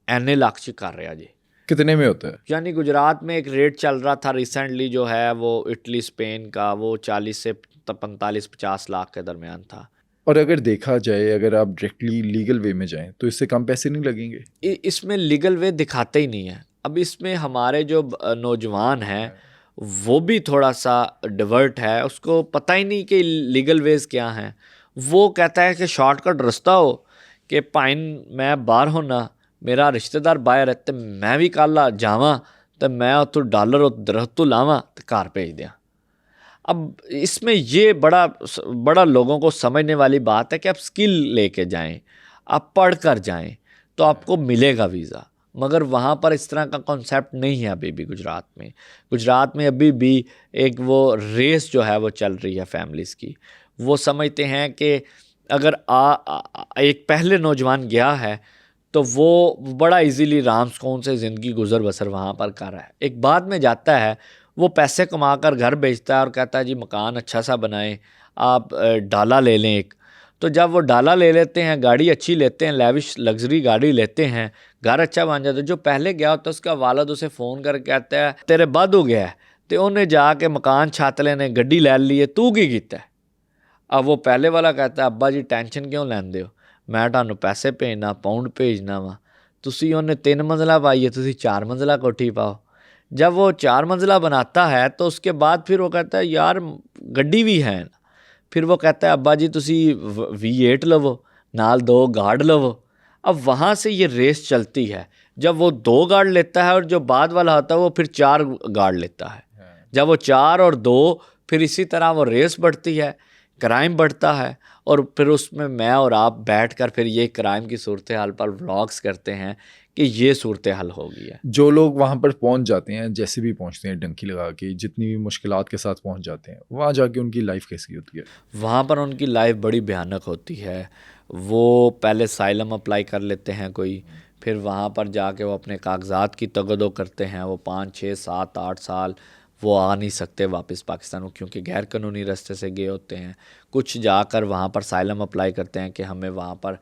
एने लाख च कर रहा जी। कितने में होता है? यानी गुजरात में एक रेट चल रहा था रिसेंटली जो है वो इटली स्पेन का, वो 40 से 45-50 लाख के दरमियान था। और अगर देखा जाए, अगर आप डायरेक्टली लीगल वे में जाएं तो इससे कम पैसे नहीं लगेंगे? इसमें लीगल वे दिखाते ही नहीं है। अब इसमें हमारे जो नौजवान हैं वो भी थोड़ा सा डिवर्ट है, उसको पता ही नहीं कि लीगल वेज क्या हैं। वो कहता है कि शॉर्टकट रास्ता हो कि पाइन मैं बाहर होना, मेरा रिश्तेदार बाहर है तो मैं भी कल जावां तो मैं उत्थों डॉलर दरख्त तो लावां तो घर भेज दियां। अब इसमें ये बड़ा लोगों को समझने वाली बात है कि आप स्किल लेके जाएं, आप पढ़ कर जाएं तो आपको मिलेगा वीज़ा, मगर वहाँ पर इस तरह का कॉन्सेप्ट नहीं है अभी भी गुजरात में। गुजरात में अभी भी एक वो रेस जो है वो चल रही है फैमिलीज़ की। वो समझते हैं कि अगर एक पहले नौजवान गया है तो वो बड़ा इजीली राम सुकून से ज़िंदगी गुजर बसर वहाँ पर कर रहा है। एक बाद में जाता है, वो पैसे कमा कर घर बेचता है और कहता है जी मकान अच्छा सा बनाएं, आप डाला ले लें एक। तो जब वो डाला ले लेते हैं, गाड़ी अच्छी लेते हैं, लेविश लग्जरी गाड़ी लेते हैं, घर अच्छा बन जाता है, जो पहले गया होता है उसका वालिद उसे फ़ोन कर कहता है तेरे बद हो गया है, तो उन्हें जाके मकान छत लेने गड्डी लै ली है, तू की कीता है। अब वो पहले वाला कहता है अब्बा जी टेंशन क्यों लैंदे हो, मैं ਤੁਹਾਨੂੰ पैसे भेजना, पाउंड भेजना वा, तुसी उन्हें 3 मंजिला पाई है, तुसी 4 मंजिला कोठी पाओ। जब वो 4 मंजिला बनाता है तो उसके बाद फिर वो कहता है यार गड्डी भी है ना, फिर वो कहता है अब्बा जी तुसी V8 लवो, नाल 2 गार्ड लवो। अब वहाँ से ये रेस चलती है, जब वो 2 गार्ड लेता है और जो बाद वाला होता है वो फिर 4 गार्ड लेता है, जब वो 4 और 2, फिर इसी तरह वो रेस बढ़ती है, क्राइम बढ़ता है, और फिर उसमें मैं और आप बैठकर फिर ये क्राइम की सूरत हाल पर व्लॉग्स करते हैं कि ये सूरत हाल हो गई है। जो लोग वहाँ पर पहुँच जाते हैं, जैसे भी पहुँचते हैं डंकी लगा के, जितनी भी मुश्किलात के साथ पहुँच जाते हैं, वहाँ जाके उनकी लाइफ कैसी होती है? वहाँ पर उनकी लाइफ बड़ी भयानक होती है। वो पहले साइलम अप्लाई कर लेते हैं कोई, फिर वहाँ पर जाके वो अपने कागजात की तगदो करते हैं, वो 5, 6, 7, 8 साल वो आ नहीं सकते वापस पाकिस्तान में, क्योंकि गैर कानूनी रास्ते से गए होते हैं। कुछ जाकर वहाँ पर साइलम अप्लाई करते हैं कि हमें वहाँ पर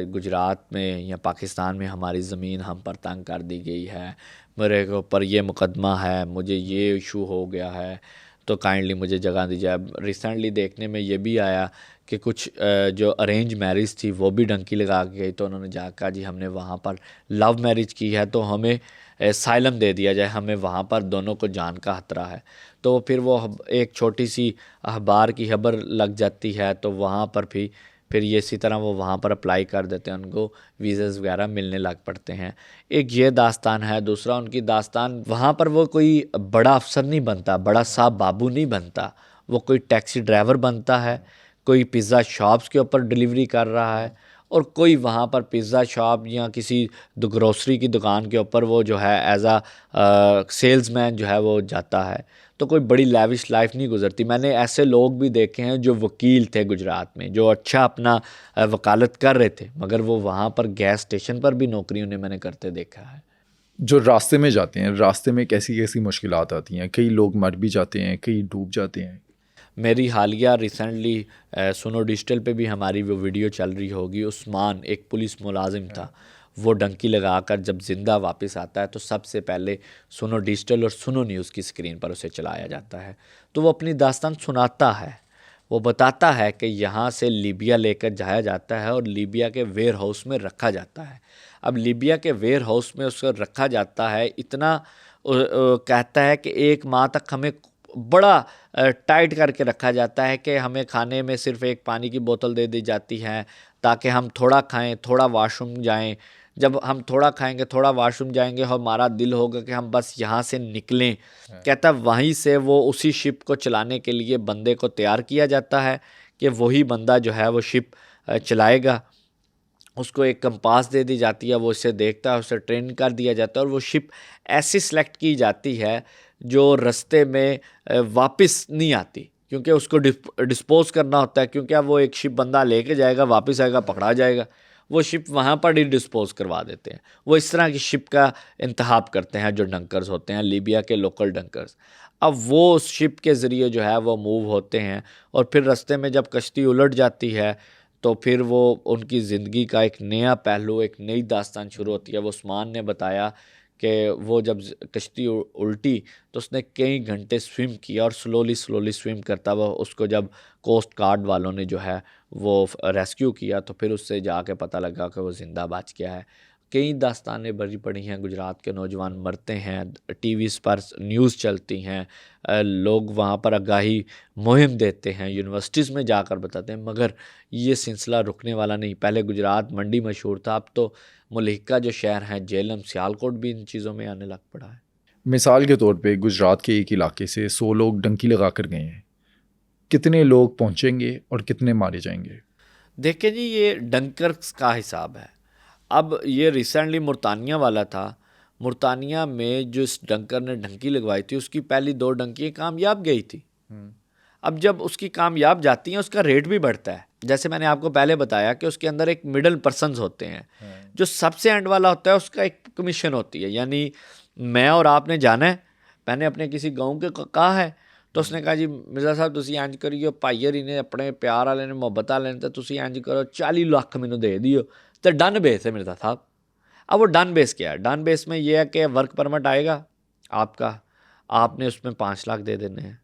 गुजरात में या पाकिस्तान में हमारी ज़मीन हम पर तंग कर दी गई है, मेरे के ऊपर ये मुकदमा है, मुझे ये इशू हो गया है, तो काइंडली मुझे जगह दी जाए। रिसेंटली देखने में ये भी आया कि कुछ जो अरेंज मैरिज थी वो भी डंकी लगा के गई, तो उन्होंने जाकर जी हमने वहाँ पर लव मैरिज की है तो हमें साइलम दे दिया जाए, हमें वहाँ पर दोनों को जान का खतरा है। तो फिर वो एक छोटी सी अखबार की खबर लग जाती है, तो वहाँ पर भी फिर ये इसी तरह वो वहाँ पर अप्लाई कर देते हैं, उनको वीज़ाज़ वगैरह मिलने लग पड़ते हैं। एक ये दास्तान है। दूसरा उनकी दास्तान, वहाँ पर वो कोई बड़ा अफसर नहीं बनता, बड़ा साहब बाबू नहीं बनता, वो कोई टैक्सी ड्राइवर बनता है, कोई पिज़्ज़ा शॉप्स के ऊपर डिलीवरी कर रहा है, और कोई वहाँ पर पिज़्ज़ा शॉप या किसी ग्रोसरी की दुकान के ऊपर वो जो है एज आ सेल्समैन जो है वो जाता है। तो कोई बड़ी लेविश लाइफ नहीं गुजरती। मैंने ऐसे लोग भी देखे हैं जो वकील थे गुजरात में, जो अच्छा अपना वकालत कर रहे थे, मगर वो वहाँ पर गैस स्टेशन पर भी नौकरी उन्हें मैंने करते देखा है। जो रास्ते में जाते हैं, रास्ते में कैसी कैसी मुश्किलात आती हैं? कई लोग मर भी जाते हैं, कई डूब जाते हैं। मेरी हालिया रिसेंटली सुनो डिजिटल पे भी हमारी वो वीडियो चल रही होगी, उस्मान एक पुलिस मुलाजिम था, वो डंकी लगाकर जब ज़िंदा वापस आता है तो सबसे पहले सुनो डिजिटल और सुनो न्यूज़ की स्क्रीन पर उसे चलाया जाता है। तो वो अपनी दास्तान सुनाता है, वो बताता है कि यहाँ से लीबिया लेकर जाया जाता है और लीबिया के वेयर हाउस में रखा जाता है। अब लीबिया के वेयर हाउस में उसको रखा जाता है, इतना कहता है कि 1 माह तक हमें बड़ा टाइट करके रखा जाता है कि हमें खाने में सिर्फ एक पानी की बोतल दे दी जाती है ताकि हम थोड़ा खाएं, थोड़ा वाशरूम जाएं। जब हम थोड़ा खाएंगे, थोड़ा वाशरूम जाएंगे, हमारा दिल होगा कि हम बस यहाँ से निकलें। कहता वहीं से वो उसी शिप को चलाने के लिए बंदे को तैयार किया जाता है कि वही बंदा जो है वो शिप चलाएगा। उसको एक कंपास दे दी जाती है, वो उसे देखता है, उसे ट्रेन कर दिया जाता है, और वो शिप ऐसी सिलेक्ट की जाती है जो रास्ते में वापस नहीं आती, क्योंकि उसको डिस्पोज करना होता है, क्योंकि अब वो एक शिप बंदा लेके जाएगा, वापस आएगा, पकड़ा जाएगा। वो शिप वहाँ पर ही डिस्पोज करवा देते हैं। वो इस तरह की शिप का इंतखाब करते हैं जो डंकर्स होते हैं, लीबिया के लोकल डंकर्स। अब वो उस शिप के ज़रिए जो है वो मूव होते हैं और फिर रास्ते में जब कश्ती उलट जाती है तो फिर वो उनकी ज़िंदगी का एक नया पहलू, एक नई दास्तान शुरू होती है। वो उस्मान ने बताया कि वो जब कश्ती उल्टी तो उसने कई घंटे स्विम किया और स्लोली स्विम करता हुआ उसको जब कोस्ट गार्ड वालों ने जो है वो रेस्क्यू किया तो फिर उससे जाके पता लगा कि वो ज़िंदा बच गया है। कई दास्तानें भरी पड़ी हैं, गुजरात के नौजवान मरते हैं, टीवीज़ पर न्यूज़ चलती हैं, लोग वहाँ पर आगाही मुहिम देते हैं, यूनिवर्सिटीज़ में जाकर बताते हैं, मगर ये सिलसिला रुकने वाला नहीं। पहले गुजरात मंडी मशहूर था, अब तो मुल्हिका जो शहर हैं, झेलम, सियालकोट भी इन चीज़ों में आने लग पड़ा है। मिसाल के तौर पे गुजरात के एक इलाके से 100 लोग डंकी लगा कर गए हैं, कितने लोग पहुंचेंगे और कितने मारे जाएंगे? देखिए जी, ये डंकर्स का हिसाब है। अब ये रिसेंटली मुर्तानिया वाला था। मुर्तानिया में जो इस डंकर ने डंकी लगवाई थी उसकी पहली 2 डंकियाँ कामयाब गई थी। अब जब उसकी कामयाब जाती हैं उसका रेट भी बढ़ता है। जैसे मैंने आपको पहले बताया कि उसके अंदर एक मिडल पर्सन्स होते हैं, जो सबसे एंड वाला होता है उसका एक कमीशन होती है। यानी मैं और आपने जाना है, मैंने अपने किसी गाँव के कहा है तो उसने कहा जी मिर्ज़ा साहब तुसी इंज करियो, भाई हरी ने अपने प्यार वाले ने मुहब्बत वाले ने तो तुसी इंज करो 40 लाख मैनू दे दियो, तो डन बेस है मिर्ज़ा साहब। अब वो डन बेस क्या है? डन बेस में ये है कि वर्क परमिट आएगा आपका, आपने उसमें 5 लाख दे देने हैं।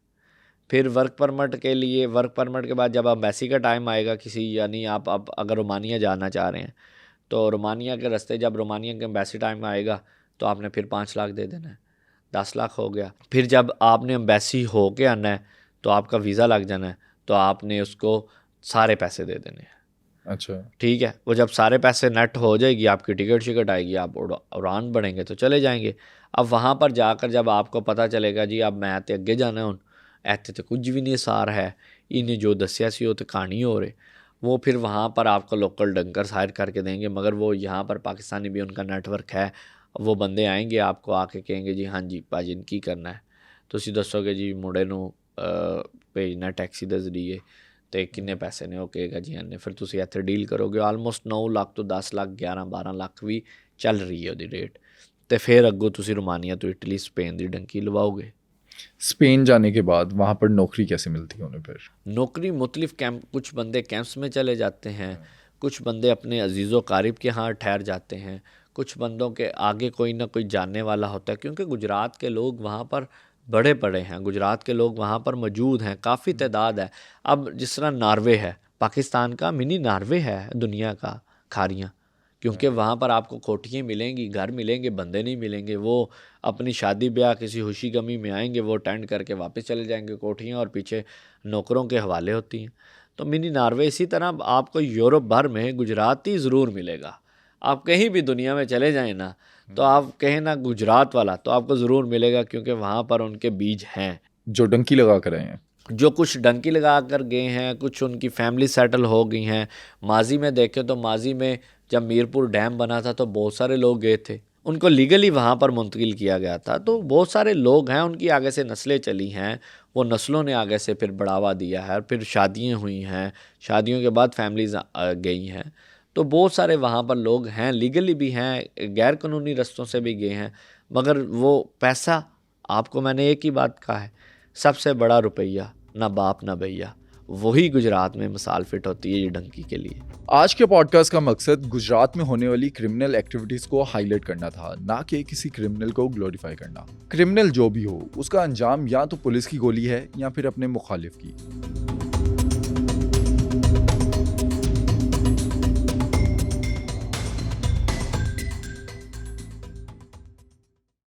फिर वर्क परमिट के लिए, वर्क परमिट के बाद जब एम्बेसी का टाइम आएगा किसी, यानी आप अगर रोमानिया जाना चाह रहे हैं तो रोमानिया के रास्ते जब रोमानिया के एम्बेसी टाइम आएगा तो आपने फिर 5 लाख दे देना है, 10 लाख हो गया। फिर जब आपने एम्बेसी हो के आना है तो आपका वीज़ा लग जाना है तो आपने उसको सारे पैसे दे देने हैं। अच्छा, ठीक है, वो जब सारे पैसे नेट हो जाएगी, आपकी टिकट शिकट आएगी, आप उड़ान बढ़ेंगे तो चले जाएंगे। अब वहाँ पर जाकर जब आपको पता चलेगा जी अब मैं तो अगे जाना हूँ, ऐसे तो कुछ भी नहीं सार है, इन्हें जो दसिया सी वो तो कहानी हो रही, वो फिर वहाँ पर आपको लोकल डंकर हायर करके देंगे। मगर वो यहाँ पर पाकिस्तानी भी उनका नेटवर्क है, वो बंदे आएंगे आपको आके कहेंगे जी हाँ जी भाजी की करना है, तुसी दसोगे जी मुंडे नूं भेजना टैक्सी के जरिए तो किन्ने पैसे ने, वो कहेगा जी हाँ, फिर तुसी इत्थे डील करोगे। आलमोस्ट 9 लाख तो 10 लाख 11-12 लाख भी चल रही है उसकी रेट। तो फिर अगों तुसी रोमानिया तो इटली स्पेन की डंकी लवाओगे। स्पेन जाने के बाद वहाँ पर नौकरी कैसे मिलती है उन्हें? फिर नौकरी मुख्तलिफ कैंप, कुछ बंदे कैंप्स में चले जाते हैं, कुछ बंदे अपने अजीज़ो कारिब के यहाँ ठहर जाते हैं, कुछ बंदों के आगे कोई ना कोई जानने वाला होता है, क्योंकि गुजरात के लोग वहाँ पर बड़े पड़े हैं, गुजरात के लोग वहाँ पर मौजूद हैं, काफ़ी तादाद है। अब जिस तरह नार्वे है, पाकिस्तान का मिनी नार्वे है दुनिया का, खारियाँ, क्योंकि वहाँ पर आपको कोठियाँ मिलेंगी, घर मिलेंगे, बंदे नहीं मिलेंगे। वो अपनी शादी ब्याह किसी खुशी गमी में आएंगे, वो टेंड करके वापस चले जाएंगे कोठियाँ, और पीछे नौकरों के हवाले होती हैं। तो मिनी नार्वे इसी तरह आपको यूरोप भर में गुजराती ज़रूर मिलेगा। आप कहीं भी दुनिया में चले जाएं ना, तो आप कहें ना गुजरात वाला तो आपको ज़रूर मिलेगा, क्योंकि वहाँ पर उनके बीज हैं। जो डंकी लगा कर आए हैं, जो कुछ डंकी लगा कर गए हैं, कुछ उनकी फैमिली सेटल हो गई हैं। माजी में देखें तो माजी में जब मीरपुर डैम बना था तो बहुत सारे लोग गए थे, उनको लीगली वहाँ पर मुंतकिल किया गया था। तो बहुत सारे लोग हैं, उनकी आगे से नस्लें चली हैं, वो नस्लों ने आगे से फिर बढ़ावा दिया है, और फिर शादियाँ हुई हैं, शादियों के बाद फैमिलीज गई हैं। तो बहुत सारे वहाँ पर लोग हैं, लीगली भी हैं, गैर कानूनी रस्तों से भी गए हैं। मगर वो पैसा, आपको मैंने एक ही बात कहा है, सबसे बड़ा रुपया ना बाप ना भैया, वही गुजरात में मिसाल फिट होती है ये डंकी के लिए। आज के पॉडकास्ट का मकसद गुजरात में होने वाली क्रिमिनल एक्टिविटीज को हाईलाइट करना था, ना कि किसी क्रिमिनल को ग्लोरीफाई करना। क्रिमिनल जो भी हो, उसका अंजाम या तो पुलिस की गोली है या फिर अपने मुखालिफ की।